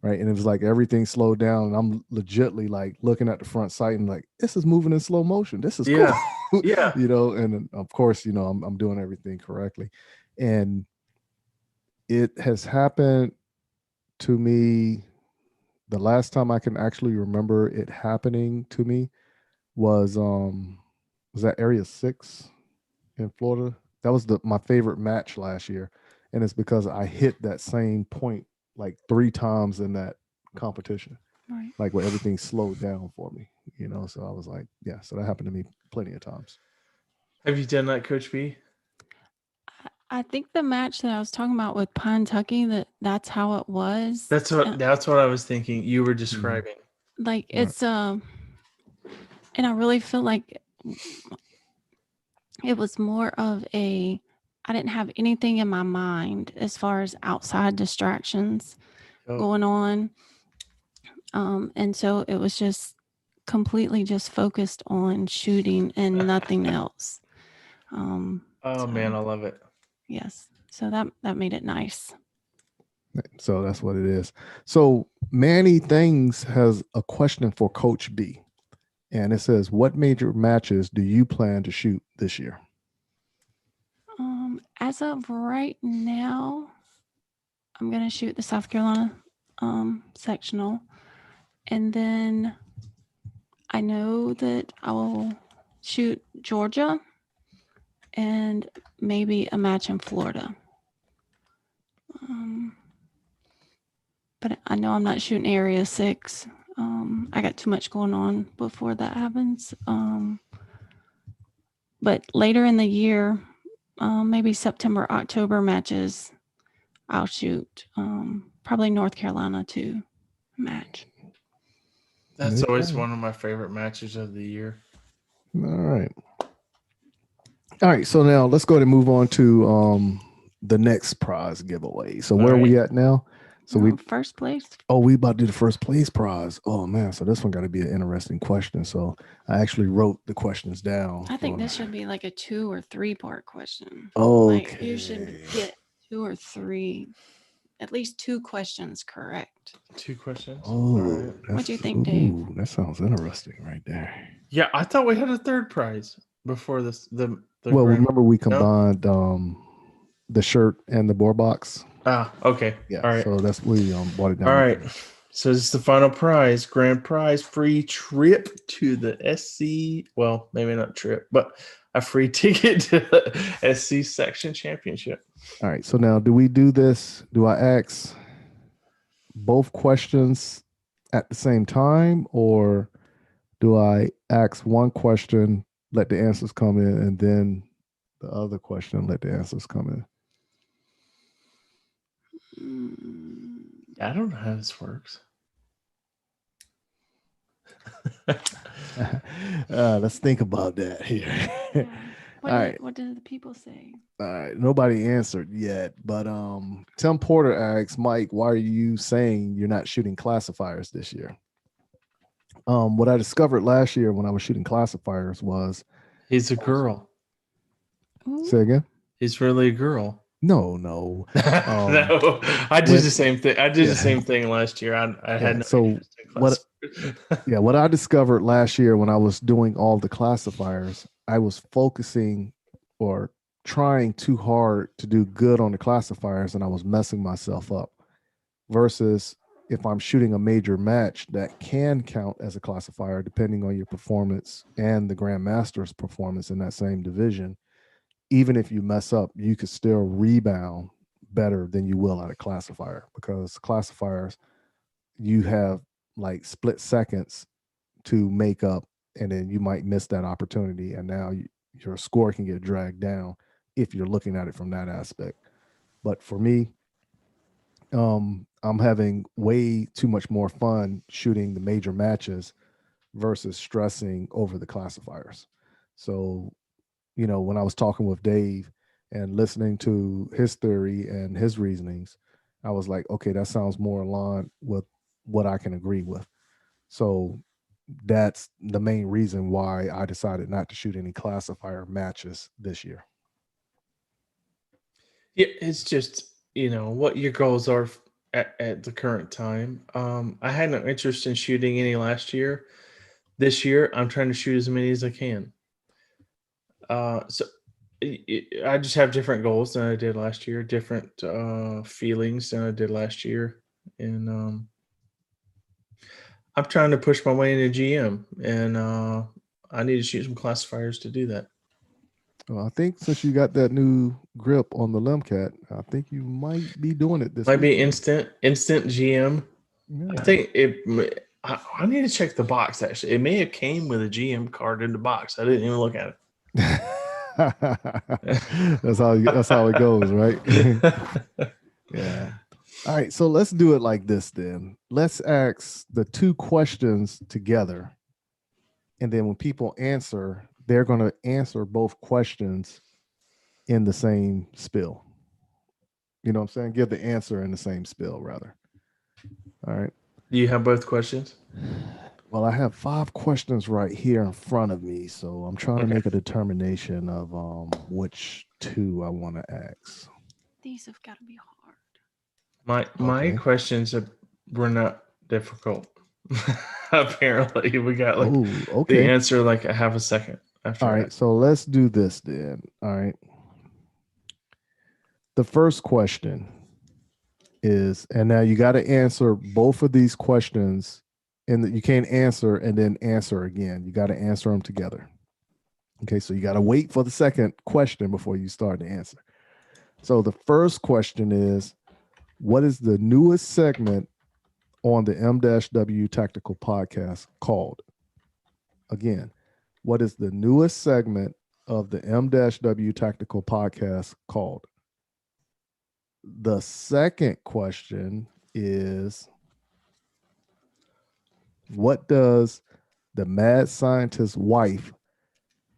right? And it was like everything slowed down, and I'm legitly like looking at the front sight and like, this is moving in slow motion. This is cool. Yeah. You know, and of course, you know, I'm doing everything correctly. And it has happened to me. The last time I can actually remember it happening to me was that Area 6 in Florida. That was my favorite match last year. And it's because I hit that same point like 3 times in that competition, right? Like where everything slowed down for me, you know? So I was like, yeah, so that happened to me plenty of times. Have you done that, Coach B? I think the match that I was talking about with Pine Tucky, that's how it was. That's what I was thinking you were describing. Like it's and I really feel like it was more of I didn't have anything in my mind as far as outside distractions going on. And so it was just completely just focused on shooting and nothing else. Man, I love it. Yes. So that made it nice. So that's what it is. So Manny Things has a question for Coach B. And it says, what major matches do you plan to shoot this year? As of right now, I'm going to shoot the South Carolina sectional. And then I know that I will shoot Georgia and maybe a match in Florida. But I know I'm not shooting Area 6. I got too much going on before that happens. But later in the year, maybe September, October matches, I'll shoot probably North Carolina to match. That's always one of my favorite matches of the year. All right. So now let's go ahead and move on to the next prize giveaway. So where are we at now? So we first place. Oh, we about to do the first place prize. Oh man, so this one got to be an interesting question. So I actually wrote the questions down. I think this should be like a 2 or 3 part question. Okay. Like you should get 2 or 3, at least 2 questions correct. 2 questions. Oh, right. What do you think, Dave? That sounds interesting right there. Yeah, I thought we had a third prize before this. Remember we combined the shirt and the board box. Ah, okay. Yeah. All right. So that's we bought it down. All right. So this is the final prize, grand prize, free trip to the SC. Well, maybe not trip, but a free ticket to the SC section championship. All right. So now, do we do this? Do I ask both questions at the same time, or do I ask one question, let the answers come in, and then the other question, let the answers come Mm, I don't know how this works. Let's think about that here. yeah. What, All did, right. what did the people say? All right, nobody answered yet, but Tim Porter asks, Mike, why are you saying you're not shooting classifiers this year? What I discovered last year when I was shooting classifiers was He's a girl. Say again? He's really a girl. No. No, I did the same thing. I did the same thing last year. I had no so interest in what? classifiers. What I discovered last year when I was doing all the classifiers, I was focusing or trying too hard to do good on the classifiers, and I was messing myself up. Versus if I'm shooting a major match that can count as a classifier, depending on your performance and the Grandmaster's performance in that same division, even if you mess up, you could still rebound better than you will at a classifier, because classifiers, you have like split seconds to make up, and then you might miss that opportunity, and now your score can get dragged down if you're looking at it from that aspect. But for me, I'm having way too much more fun shooting the major matches versus stressing over the classifiers. So, when I was talking with Dave and listening to his theory and his reasonings, I was like, okay, that sounds more aligned with what I can agree with. So that's the main reason why I decided not to shoot any classifier matches this year. Yeah, it's just, what your goals are at the current time. I had no interest in shooting any last year. This year, I'm trying to shoot as many as I can. So I just have different goals than I did last year, different feelings than I did last year. And I'm trying to push my way into GM, and I need to shoot some classifiers to do that. Well, I think since you got that new grip on the Lemcat, I think you might be doing it this Might be weekend. instant GM. Yeah. I think I need to check the box. Actually, it may have came with a GM card in the box. I didn't even look at it. That's how it goes, right? Yeah. All right, so let's do it like this then. Let's ask the two questions together, and then when people answer, they're going to answer both questions in the same spill. You know what I'm saying? Give the answer in the same spill, rather. All right. Do you have both questions? Well, I have 5 questions right here in front of me, so I'm trying to make a determination of which 2 I want to ask. These have got to be hard. My questions were not difficult. Apparently, we got the answer like a half a second after. All right, so let's do this then. All right. The first question is, and now you got to answer both of these questions, and you can't answer and then answer again. You got to answer them together. Okay, so you got to wait for the second question before you start to answer. So the first question is, what is the newest segment on the M-W Tactical Podcast called? Again, what is the newest segment of the M-W Tactical Podcast called? The second question is, what does the mad scientist's wife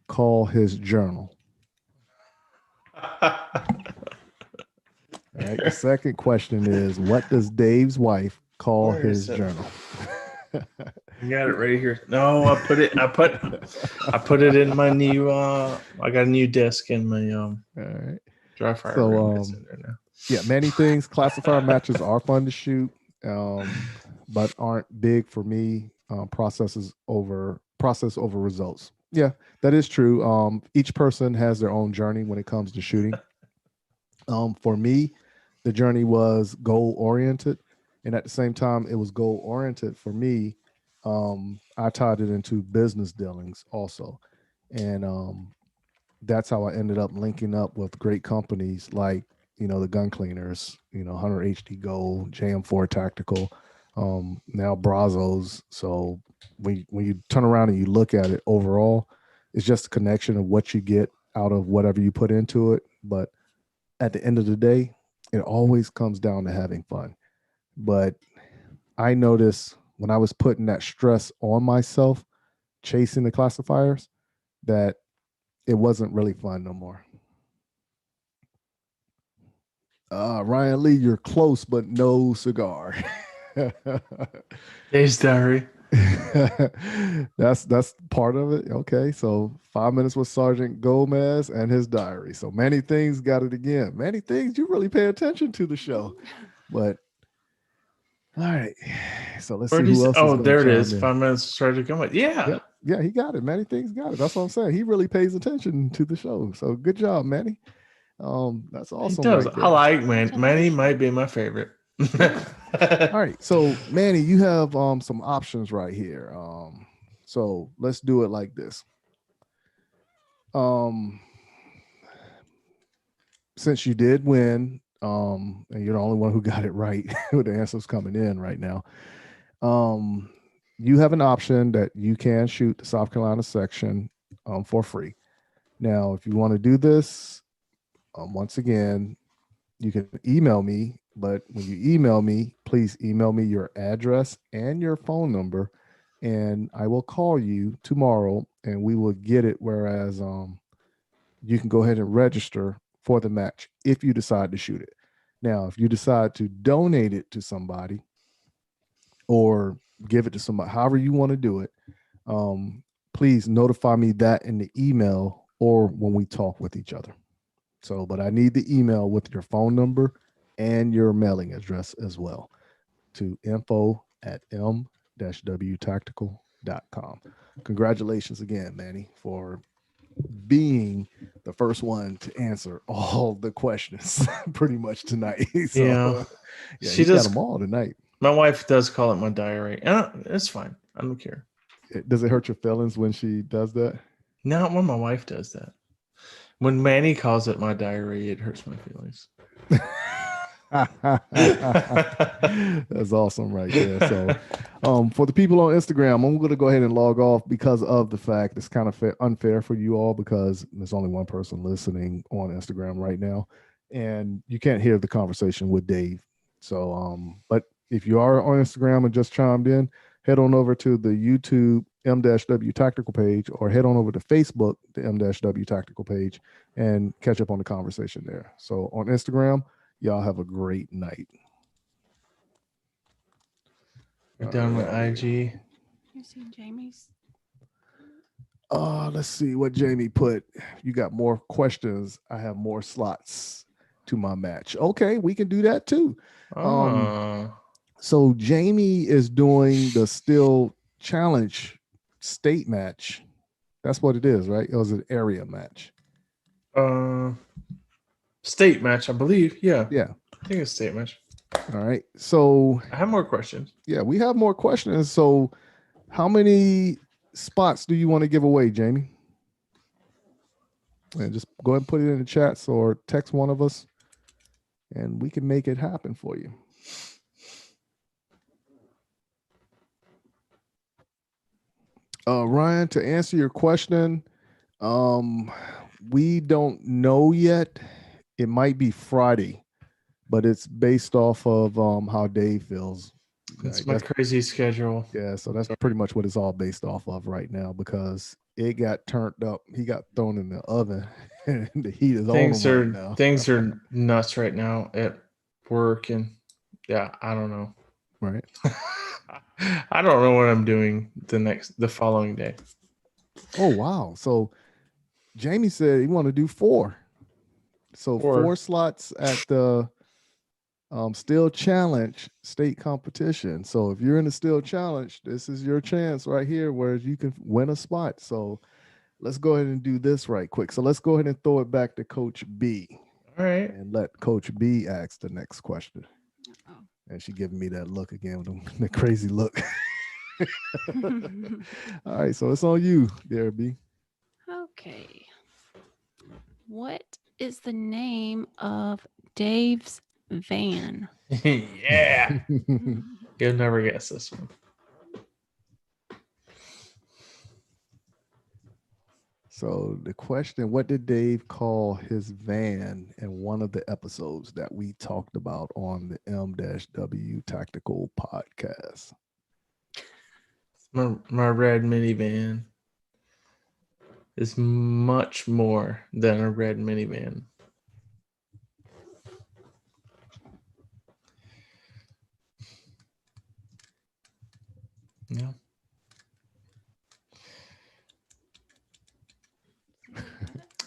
call his journal? All right. The second question is, what does Dave's wife call his journal? You got it right here. No, I put it in my new I got a new desk in my all right. dry fire room. It's in there now. Yeah, many things. Classifier matches are fun to shoot, but aren't big for me. Process over results. Yeah, that is true. Each person has their own journey when it comes to shooting. For me, the journey was goal oriented, and at the same time, it was goal oriented for me. I tied it into business dealings also, and that's how I ended up linking up with great companies like the Gun Cleaners, Hunter HD Gold, JM4 Tactical, now Brazos. So when you turn around and you look at it overall, it's just a connection of what you get out of whatever you put into it. But at the end of the day, it always comes down to having fun. But I noticed when I was putting that stress on myself, chasing the classifiers, that it wasn't really fun no more. Ryan Lee, you're close, but no cigar. Dave's diary. That's part of it. Okay, so 5 minutes with Sergeant Gomez and his diary. So Manny Things got it again. Manny Things, you really pay attention to the show. But all right, so let's see who else. Oh, there it is. 5 minutes with Sergeant Gomez. Yeah. Yep. Yeah, he got it. Manny Things got it. That's what I'm saying. He really pays attention to the show. So good job, Manny. That's awesome. He does. Right, I like Manny might be my favorite. All right, so Manny, you have some options right here. So let's do it like this. Since you did win, and you're the only one who got it right with the answers coming in right now, you have an option that you can shoot the South Carolina section for free. Now, if you want to do this, once again, you can email me, but when you email me, please email me your address and your phone number, and I will call you tomorrow and we will get it. Whereas you can go ahead and register for the match if you decide to shoot it. Now, if you decide to donate it to somebody or give it to somebody, however you want to do it, please notify me that in the email or when we talk with each other. So, but I need the email with your phone number and your mailing address as well to info@m-wtactical.com. Congratulations again, Manny, for being the first one to answer all the questions pretty much tonight. So, yeah, she does got them all tonight. My wife does call it my diary. It's fine. I don't care. Does it hurt your feelings when she does that? Not when my wife does that. When Manny calls it my diary, it hurts my feelings. That's awesome right there. So for the people on Instagram, I'm going to go ahead and log off because of the fact it's kind of unfair for you all because there's only one person listening on Instagram right now and you can't hear the conversation with Dave. So but if you are on Instagram and just chimed in, head on over to the YouTube M-W Tactical page or head on over to Facebook, the M-W Tactical page, and catch up on the conversation there. So on Instagram, y'all have a great night. We're down with IG. You see Jamie's? Let's see what Jamie put. You got more questions. I have more slots to my match. Okay, we can do that too. So Jamie is doing the Steel Challenge state match. That's what it is, right? It was an area match. State match, I believe. Yeah. Yeah. I think it's state match. All right. So I have more questions. Yeah, we have more questions. So how many spots do you want to give away, Jamie? And just go ahead and put it in the chats or text one of us and we can make it happen for you. Ryan, to answer your question, we don't know yet. It might be Friday, but it's based off of how Dave feels. It's my crazy schedule. Yeah, so that's pretty much what it's all based off of right now because it got turned up. He got thrown in the oven and the heat is on right now. Things are nuts right now at work and yeah, I don't know. Right. I don't know what I'm doing the following day. Oh, wow. So Jamie said he want to do 4. So 4 slots at the Steel Challenge state competition. So if you're in the Steel Challenge, this is your chance right here where you can win a spot. So let's go ahead and do this right quick. So let's go ahead and throw it back to Coach B. All right. and let Coach B ask the next question. Oh. And she giving me that look again with the crazy look. All right, so it's on you, there, B. Okay. What is the name of Dave's van? Yeah. You'll never guess this one. So the question, what did Dave call his van in one of the episodes that we talked about on the M-W Tactical Podcast? My red minivan is much more than a red minivan. Yeah.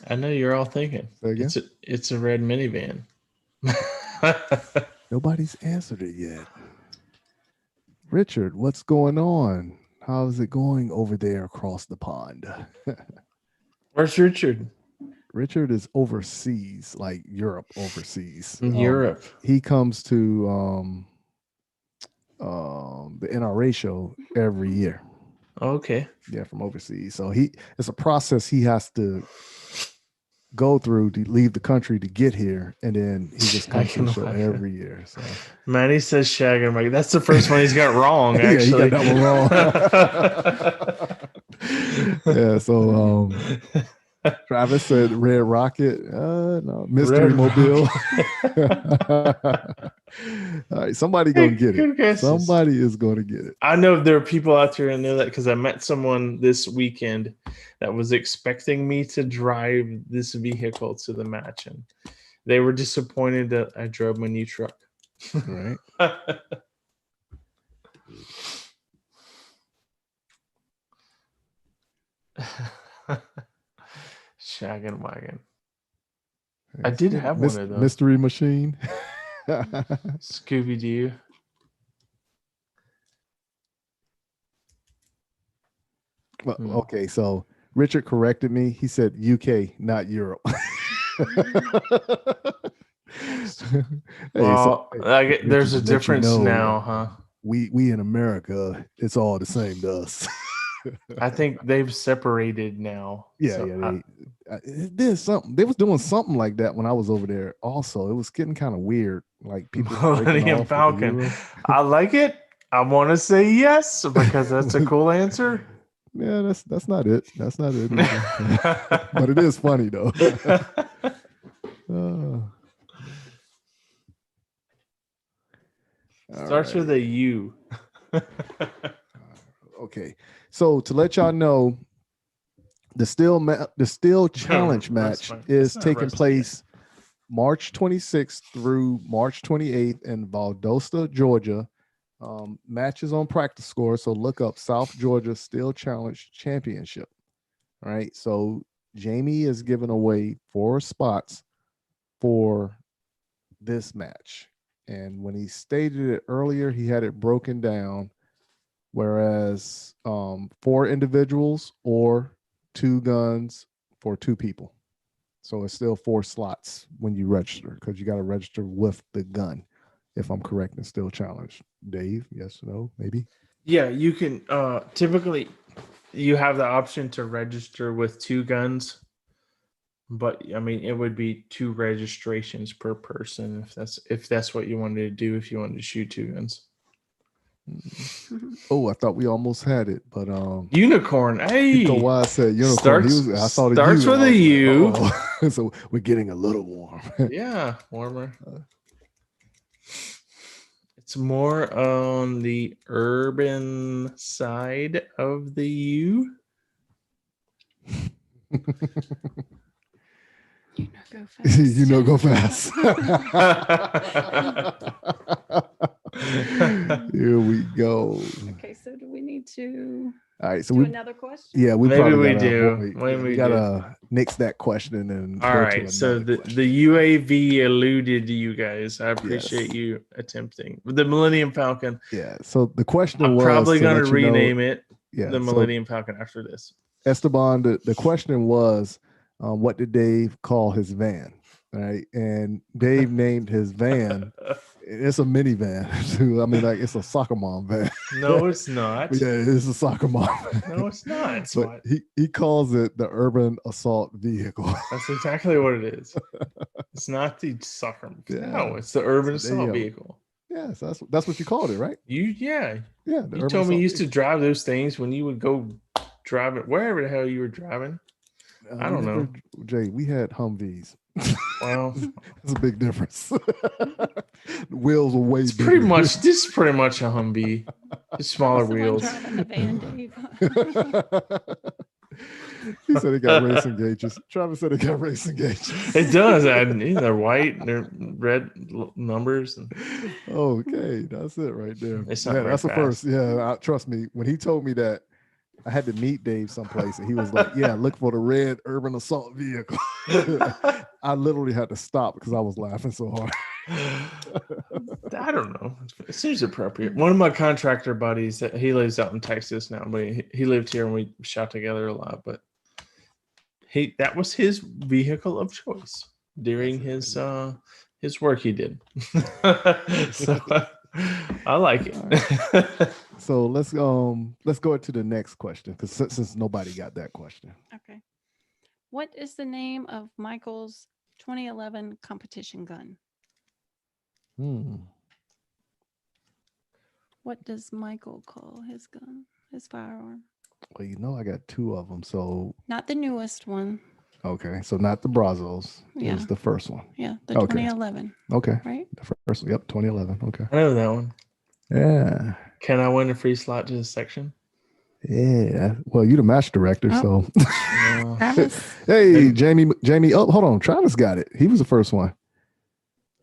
I know you're all thinking Say again? it's a red minivan. Nobody's answered it yet. Richard, what's going on? How's it going over there across the pond? Where's Richard? Richard is overseas, like Europe overseas. Europe. He comes to the NRA show every year. Okay. Yeah, from overseas. So it's a process he has to go through to leave the country to get here, and then he just comes to the show every year. So Manny says Shag and Mike. That's the first one he's got wrong. Actually, yeah, he got that one wrong. Yeah. So Travis said Red Rocket. No, Mystery Mobile. All right, somebody gonna get it. Somebody is gonna get it. I know there are people out there who know that because I met someone this weekend that was expecting me to drive this vehicle to the match, and they were disappointed that I drove my new truck. Right. Shaggin' wagon. I did have one of those. Mystery Machine. Scooby Doo. Well, okay, so Richard corrected me. He said UK, not Europe. Well, there's a difference now, huh? We in America, it's all the same to us. I think they've separated now. Yeah, so yeah. There's something. They was doing something like that when I was over there. Also, it was getting kind of weird. Like people. Millennium Falcon. I like it. I want to say yes because that's a cool answer. Yeah, that's not it. That's not it. But it is funny though. Starts with a U. Okay, so to let y'all know, the Steel Challenge match is taking place March 26th through March 28th in Valdosta, Georgia. Matches on Practice Score, so look up South Georgia Steel Challenge Championship. All right, so Jamie is giving away 4 spots for this match, and when he stated it earlier, he had it broken down, whereas 4 individuals or 2 guns for 2 people. So it's still 4 slots when you register, because you got to register with the gun, if I'm correct in Steel Challenge. Dave, yes or no, maybe? Yeah, you can typically you have the option to register with 2 guns, but I mean it would be 2 registrations per person if that's what you wanted to do, if you wanted to shoot 2 guns. Oh, I thought we almost had it, but Unicorn. Hey, why I said unicorn. I saw the starts with a U. Like, so we're getting a little warm. Yeah, warmer. It's more on the urban side of the U. You know, go fast. You know, go fast. Here we go. Okay, so do we need to all right, so do another question? Yeah, maybe we do. We gotta nix that question and all right. So the UAV eluded you guys. I appreciate you attempting the Millennium Falcon. Yeah. So the question I'm was probably going to rename it the Millennium Falcon after this. Esteban, the question was, what did Dave call his van? right? And Dave named his van. It's a minivan too. I mean, like it's a soccer mom van. No, it's not. Yeah, it's a soccer mom. No, it's not. But he calls it the urban assault vehicle. That's exactly what it is. It's not the soccer. Yeah. No, it's the urban So there assault you go. vehicle. Yes, that's what you called it, right? Yeah. Yeah. You told me you used to drive those things when you would go drive it wherever the hell you were driving. I don't know. Jay, we had Humvees. Well, That's a big difference. The wheels are way it's bigger. pretty much this is pretty much a Humvee, just smaller That's the one wheels. driving the van, Dave. He said it got racing gauges. Travis said it got racing gauges. It does. They're white. They're red numbers. Okay, that's it right there. It's not Yeah, very that's the fast. first. Yeah, trust me. When he told me that, I had to meet Dave someplace, and he was like, "Yeah, look for the red urban assault vehicle." I literally had to stop because I was laughing so hard. I don't know. It seems appropriate. One of my contractor buddies, he lives out in Texas now, but he lived here and we shot together a lot. But that was his vehicle of choice during his work he did. So I like it. So let's go to the next question because since nobody got that question. Okay. What is the name of Michael's 2011 competition gun? What does Michael call his gun, his firearm? Well, I got two of them. So Not the newest one. okay, so not the Brazos. It Yeah. was the first one. Yeah, the Okay. 2011, Okay, right? the first one. Yep, 2011. Okay. I know that one. Yeah. Can I win a free slot to this section? Yeah. Well, you're the match director, so. Travis, Hey, Jamie. Oh, hold on. Travis got it. He was the first one.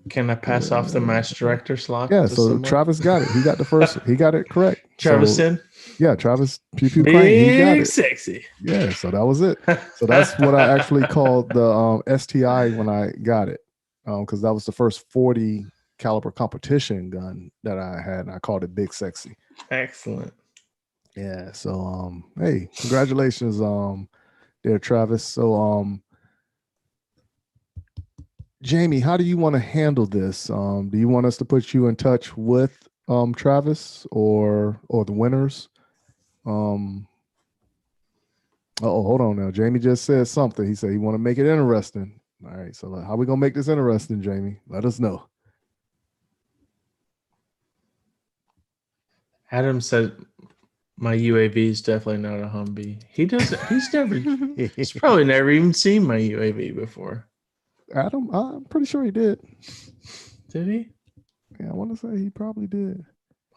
Can I pass off the match director slot? Yeah. to So someone? Travis got it. He got the first. He got it correct. Travis So, in? yeah, Travis. Pew Pew Crank. He got Big it. sexy. Yeah. So that was it. So that's what I actually called the STI when I got it, because that was the first 40 caliber competition gun that I had, and I called it Big Sexy. Excellent. Yeah. So hey, congratulations, there, Travis. So Jamie, how do you want to handle this? Do you want us to put you in touch with Travis or the winners? Oh, hold on now. Jamie just said something. He said he want to make it interesting. All right. So how we gonna make this interesting, Jamie? Let us know. Adam said my UAV is definitely not a Humvee. He's probably never even seen my UAV before. Adam, I'm pretty sure he did. Did he? Yeah, I want to say he probably did.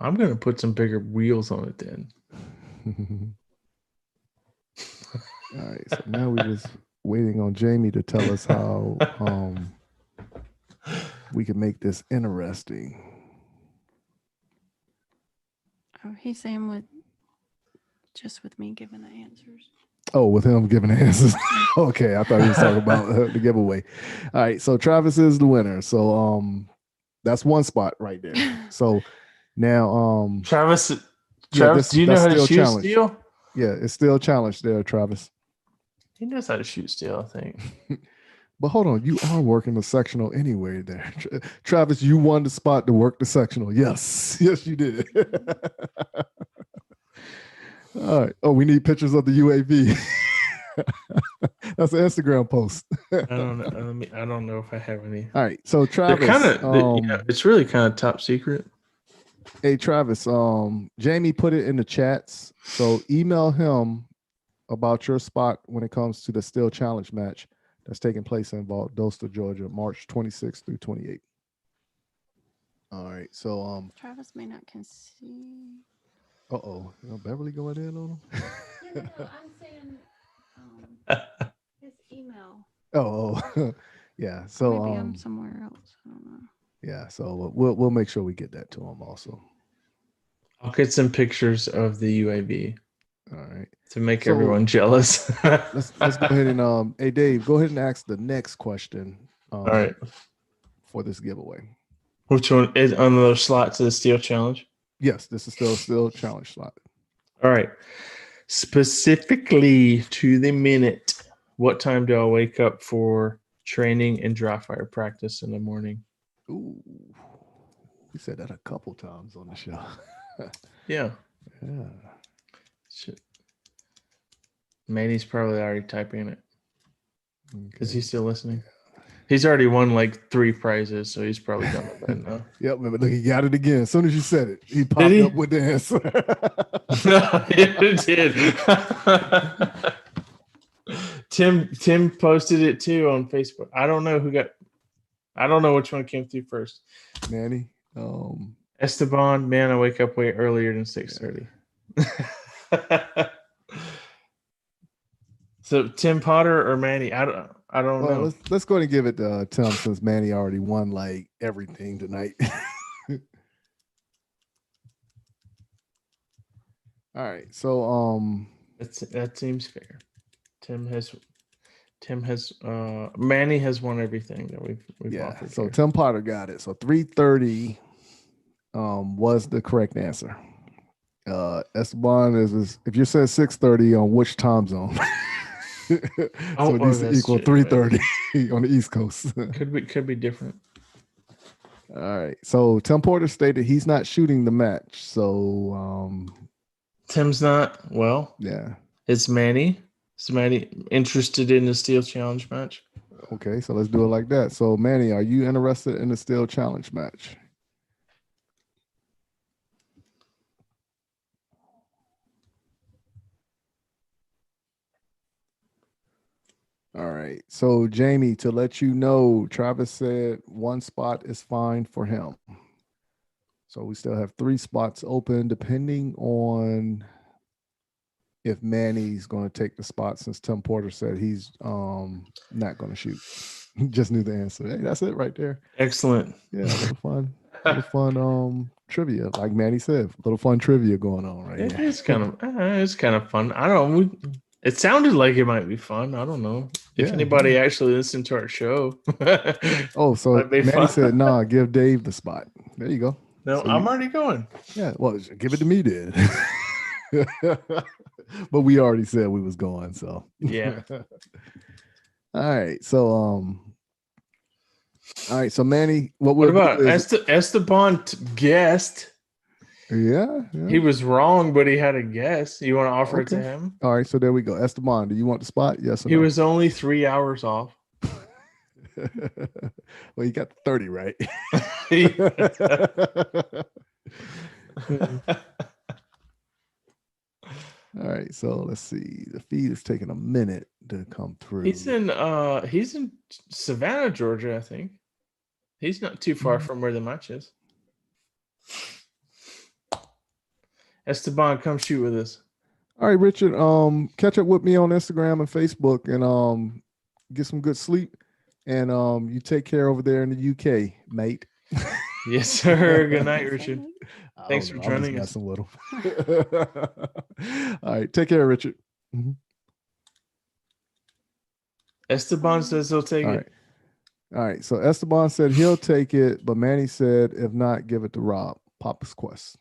I'm gonna put some bigger wheels on it then. All right, so now we're just waiting on Jamie to tell us how we can make this interesting. oh, he's saying with me giving the answers. Oh, with him giving answers. Okay, I thought he was talking about the giveaway. All right, so Travis is the winner. So that's one spot right there. So now Travis, yeah, do you know how to still shoot challenged. steel? Yeah, it's still challenged there, Travis. He knows how to shoot steel, I think. But hold on, you are working the sectional anyway there. Travis, you won the spot to work the sectional. Yes, yes, you did. All right. Oh, we need pictures of the UAV. That's an Instagram post. I don't know. I don't know if I have any. All right. So They're Travis, kind of. It's really kind of top secret. hey Travis, Jamie put it in the chats. So email him about your spot when it comes to the Steel Challenge match that's taking place in Valdosta, Georgia, March 26th through 28th. All right. So Travis may not can see. Beverly going in on him. No, I'm saying his email. Yeah. So Maybe I'm somewhere else. I don't know. yeah. So we'll make sure we get that to him also. I'll get some pictures of the UAV All right. to make everyone jealous. Let's go ahead and hey Dave, go ahead and ask the next question. All right. For this giveaway. Which one is on those slots of the Steel Challenge? Yes, this is still challenge slot. All right. Specifically to the minute, what time do I wake up for training and dry fire practice in the morning. Ooh, we said that a couple times on the show. Yeah. Yeah. Shit. Manny's probably already typing it. Is he still listening? He's already won like 3 prizes, so he's probably done with that now. Yep, but look, he got it again. As soon as you said it, he popped up with the answer. It did. Tim posted it too on Facebook. I don't know which one came through first. Manny. Esteban, man, I wake up way earlier than 6:30. So Tim Potter or Manny? I don't know. Let's go ahead and give it to Tim, since Manny already won like everything tonight. All right, so that seems fair. Manny has won everything that we've offered. So here. Tim Potter got it. So 3:30 was the correct answer. Esteban is if you said 6:30 on which time zone? So it needs to equal 3:30 on the East Coast. Could be different. All right. So Tim Porter stated he's not shooting the match. So Tim's not. Well, yeah. It's Manny. Is Manny interested in the Steel Challenge match? Okay, so let's do it like that. So Manny, are you interested in the Steel Challenge match? All right. So Jamie, to let you know, Travis said 1 spot is fine for him. So we still have 3 spots open, depending on if Manny's going to take the spot, since Tim Porter said he's not going to shoot. Just knew the answer. Hey, that's it right there. Excellent. Yeah, a little fun trivia. Like Manny said, a little fun trivia going on right here. It's kind of fun. I don't know. It sounded like it might be fun. I don't know if anybody actually listened to our show. So Manny said, "Nah, give Dave the spot." There you go. No, so I'm already going. Yeah, well, give it to me, then. But we already said we was going, so yeah. All right, so Manny, what about Esteban guessed? Yeah, he was wrong, but he had a guess. You want to offer it to him? All right, so there we go. Esteban, do you want the spot? Yes or no? He was only 3 hours off. Well, you got 30 right. All right, so let's see. The feed is taking a minute to come through. He's in Savannah, Georgia, I think. He's not too far from where the match is. Esteban, come shoot with us. All right, Richard. Catch up with me on Instagram and Facebook, and get some good sleep. And you take care over there in the UK, mate. Yes, sir. Good night, Richard. Thanks for joining us. All right, take care, Richard. Mm-hmm. Esteban says he'll take it. All right. So Esteban said he'll take it, but Manny said if not, give it to Rob. Papa's Quest.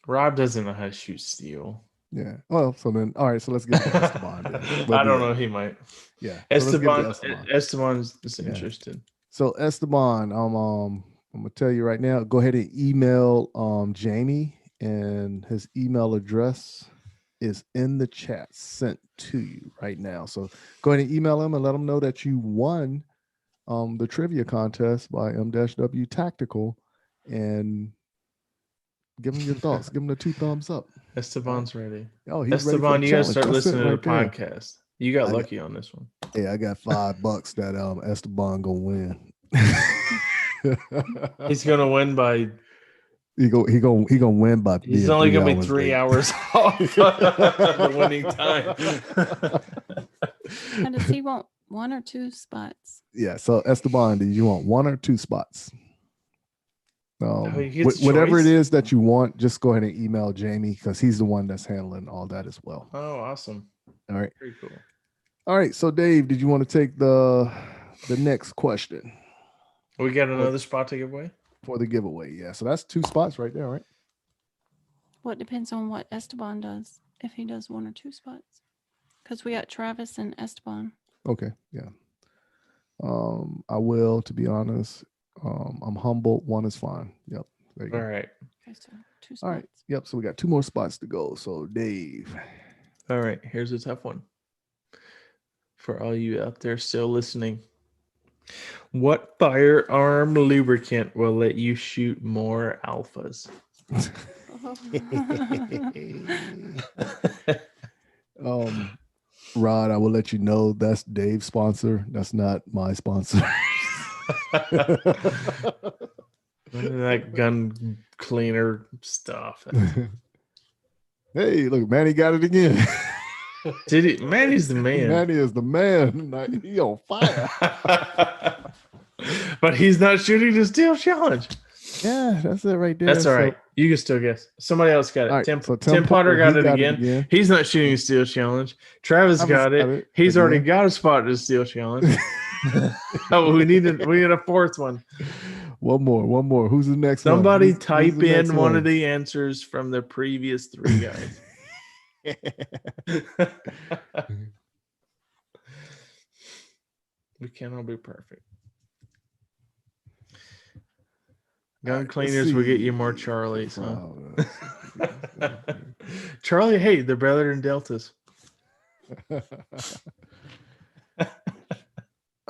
Rob doesn't know how to shoot steel. Yeah. Well, so then, all right. So let's get to Esteban. I don't know. He might. Yeah. Esteban's disinterested. So Esteban, I'm gonna tell you right now. Go ahead and email Jamie, and his email address is in the chat sent to you right now. So go ahead and email him and let him know that you won the trivia contest by M-W Tactical, and give him your thoughts. Give him the 2 thumbs up. Esteban's ready. Oh, he's Esteban, ready. You gotta start listening to the podcast. You got lucky on this one. Yeah, I got $5 that Esteban gonna win. He's gonna win by. He gonna win by. He's only gonna be 3 hours off the winning time. And does he want 1 or 2 spots? Yeah. So Esteban, do you want 1 or 2 spots? Whatever it is that you want, just go ahead and email Jamie, because he's the one that's handling all that as well. Oh, awesome! All right. Very cool. All right. So Dave, did you want to take the next question? We got another spot to give away for the giveaway. Yeah. So that's 2 spots right there, right? Well, it depends on what Esteban does. If he does 1 or 2 spots, because we got Travis and Esteban. Okay. Yeah. I will, to be honest. I'm humble. 1 is fine. Yep. There you go. All right. Okay, so 2 spots. All right. Yep. So we got 2 more spots to go. So Dave. All right. Here's a tough one for all you out there still listening. What firearm lubricant will let you shoot more alphas? Rod, I will let you know that's Dave's sponsor. That's not my sponsor. That gun cleaner stuff. Hey, look, Manny got it again. Did he? Manny's the man. Manny is the man. Like, he on fire. But he's not shooting the steel challenge. Yeah, that's it right there. That's all right. You can still guess. Somebody else got it. All right, Tim, so Tim Potter got he it again. He's not shooting the steel challenge. Travis got it. He's again. already got a spot in the steel challenge. Oh, we need a fourth one. One more. Who's the next Somebody one? type in one of the answers from the previous 3 guys. We can't all be perfect. Gun cleaners will get you more Charlies, huh? Charlie, hey, they're better than Deltas.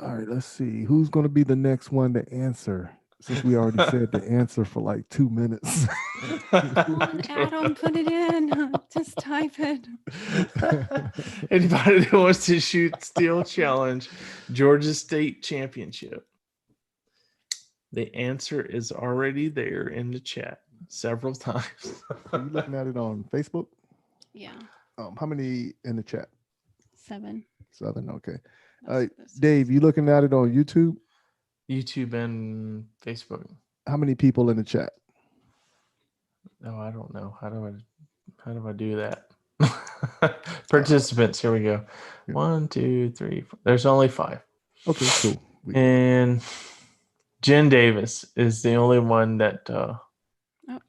All right, let's see. Who's going to be the next one to answer? Since we already said the answer for like 2 minutes. Adam, put it in. Just type it. Anybody that wants to shoot steel challenge, Georgia State Championship. The answer is already there in the chat several times. Are you looking at it on Facebook? Yeah. How many in the chat? 7. 7. Okay. That's Dave, you looking at it on YouTube? YouTube and Facebook. How many people in the chat? Oh, I don't know. How do I do that? Participants. Here we go. 1, 2, 3, 4. There's only 5. Okay, cool. And Jen Davis is the only one that.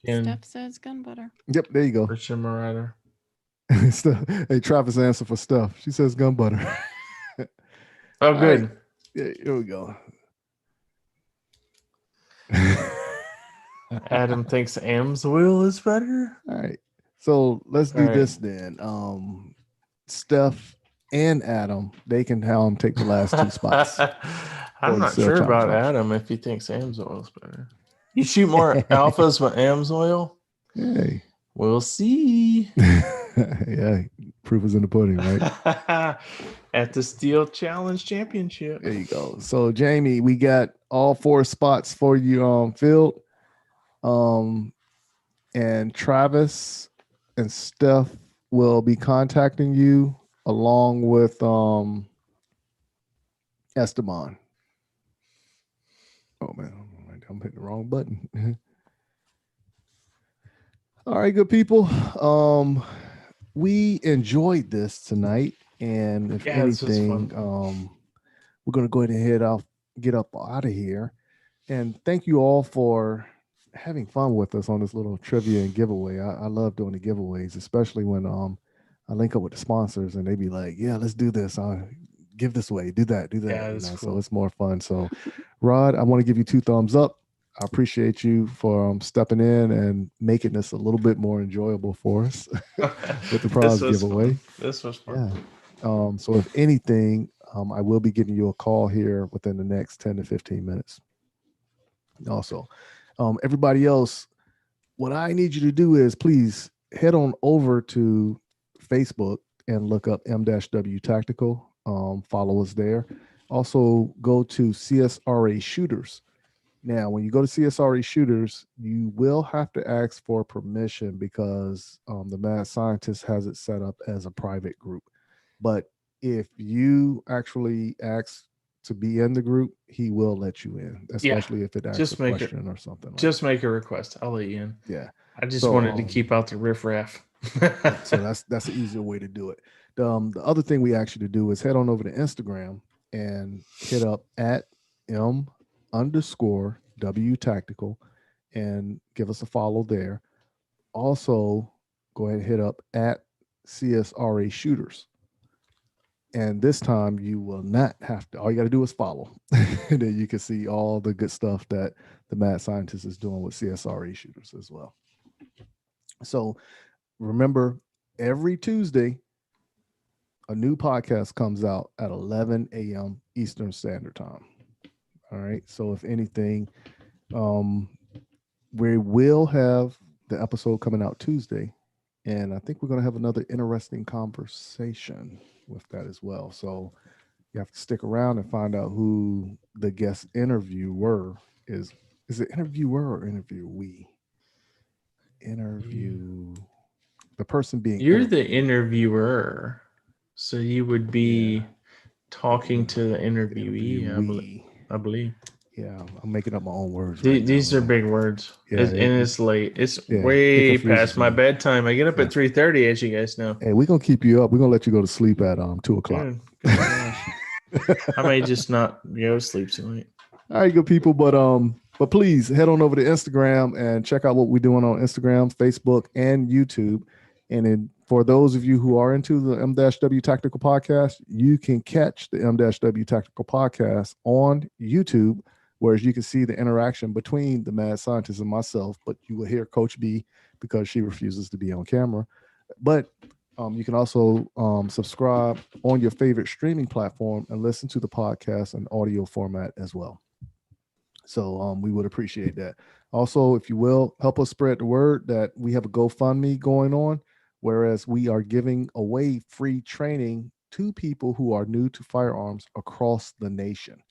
Steph says gun butter. Yep, there you go. Richard Marauder. Hey, Travis answer for stuff. She says gun butter. Oh, good. Right. Yeah, here we go. Adam thinks Amsoil is better. All right. So let's do this then. Steph and Adam, they can take the last 2 spots. I'm not sure about Adam if he thinks Amsoil is better. You shoot more alphas with Amsoil? Hey. We'll see. Yeah, proof is in the pudding, right? At the Steel Challenge Championship. There you go. So Jamie, we got all 4 spots for you filled. And Travis and Steph will be contacting you along with Esteban. Oh man, I'm hitting the wrong button. All right, good people. We enjoyed this tonight, and if anything, we're gonna go ahead and get up out of here. And thank you all for having fun with us on this little trivia and giveaway. I love doing the giveaways, especially when I link up with the sponsors and they be like, "Yeah, let's do this. Give this away, do that." Yeah, that's cool. So it's more fun. So, Rod, I want to give you 2 thumbs up. I appreciate you for stepping in and making this a little bit more enjoyable for us with the prize giveaway. This was fun. Yeah. So if anything, I will be giving you a call here within the next 10 to 15 minutes. Also, everybody else, what I need you to do is please head on over to Facebook and look up M-W Tactical. Follow us there. Also, go to CSRA Shooters. Now, when you go to CSRA Shooters, you will have to ask for permission because the Mad Scientist has it set up as a private group. But if you actually ask to be in the group, he will let you in, especially if it asks a question or something. Just make a request. I'll let you in. Yeah. I just wanted to keep out the riffraff. So that's an easier way to do it. The other thing we ask you to do is head on over to Instagram and hit up at M_W Tactical and give us a follow there. Also, go ahead and hit up at CSRA Shooters. And this time you will not have to, all you got to do is follow. And then you can see all the good stuff that the Mad Scientist is doing with CSRE shooters as well. So remember, every Tuesday, a new podcast comes out at 11 a.m. Eastern Standard Time. All right. So if anything, we will have the episode coming out Tuesday. And I think we're going to have another interesting conversation with that as well. So you have to stick around and find out who the guest interviewer is. Is it interviewer or interviewee? Interview. The person being You're the interviewer. So you would be talking to the interviewee, I believe. Yeah, I'm making up my own words. These are big words. Yeah, and it's late. It's way past my bedtime. I get up at 3:30, as you guys know. Hey, we're going to keep you up. We're going to let you go to sleep at 2 o'clock. I may just not go to sleep tonight. All right, good people. But please head on over to Instagram and check out what we're doing on Instagram, Facebook, and YouTube. And for those of you who are into the M-W Tactical Podcast, you can catch the M-W Tactical Podcast on YouTube, whereas you can see the interaction between the Mad Scientist and myself, but you will hear Coach B because she refuses to be on camera. But you can also subscribe on your favorite streaming platform and listen to the podcast in audio format as well. So we would appreciate that. Also, if you will, help us spread the word that we have a GoFundMe going on, whereas we are giving away free training to people who are new to firearms across the nation,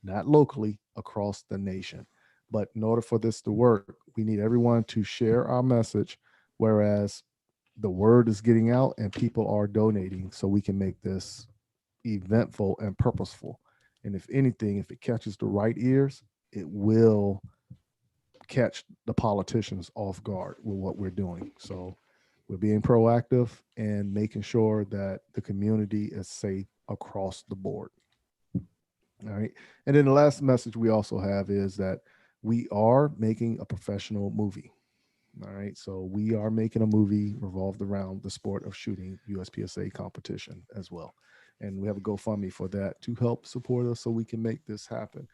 not locally, across the nation. But in order for this to work, we need everyone to share our message, whereas the word is getting out and people are donating so we can make this eventful and purposeful. And if anything, if it catches the right ears, it will catch the politicians off guard with what we're doing. So we're being proactive and making sure that the community is safe across the board. All right. And then the last message we also have is that we are making a professional movie. All right. So we are making a movie revolved around the sport of shooting USPSA competition as well. And we have a GoFundMe for that to help support us so we can make this happen.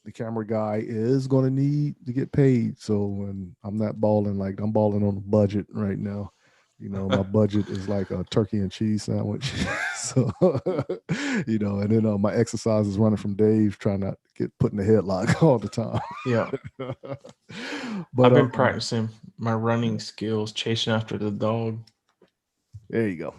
The camera guy is going to need to get paid. So when I'm not balling, like I'm balling on a budget right now. You know, my budget is like a turkey and cheese sandwich. So, you know, and then my exercise is running from Dave, trying not to get put in the headlock all the time. Yeah. But I've been practicing my running skills, chasing after the dog. There you go.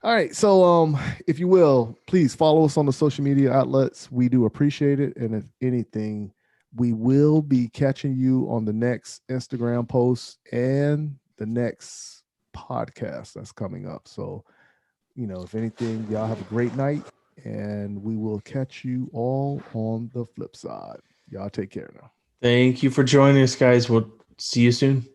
All right. So if you will, please follow us on the social media outlets. We do appreciate it. And if anything, we will be catching you on the next Instagram post and the next podcast that's coming up. So, you know, if anything, y'all have a great night and we will catch you all on the flip side. Y'all take care now. Thank you for joining us, guys. We'll see you soon.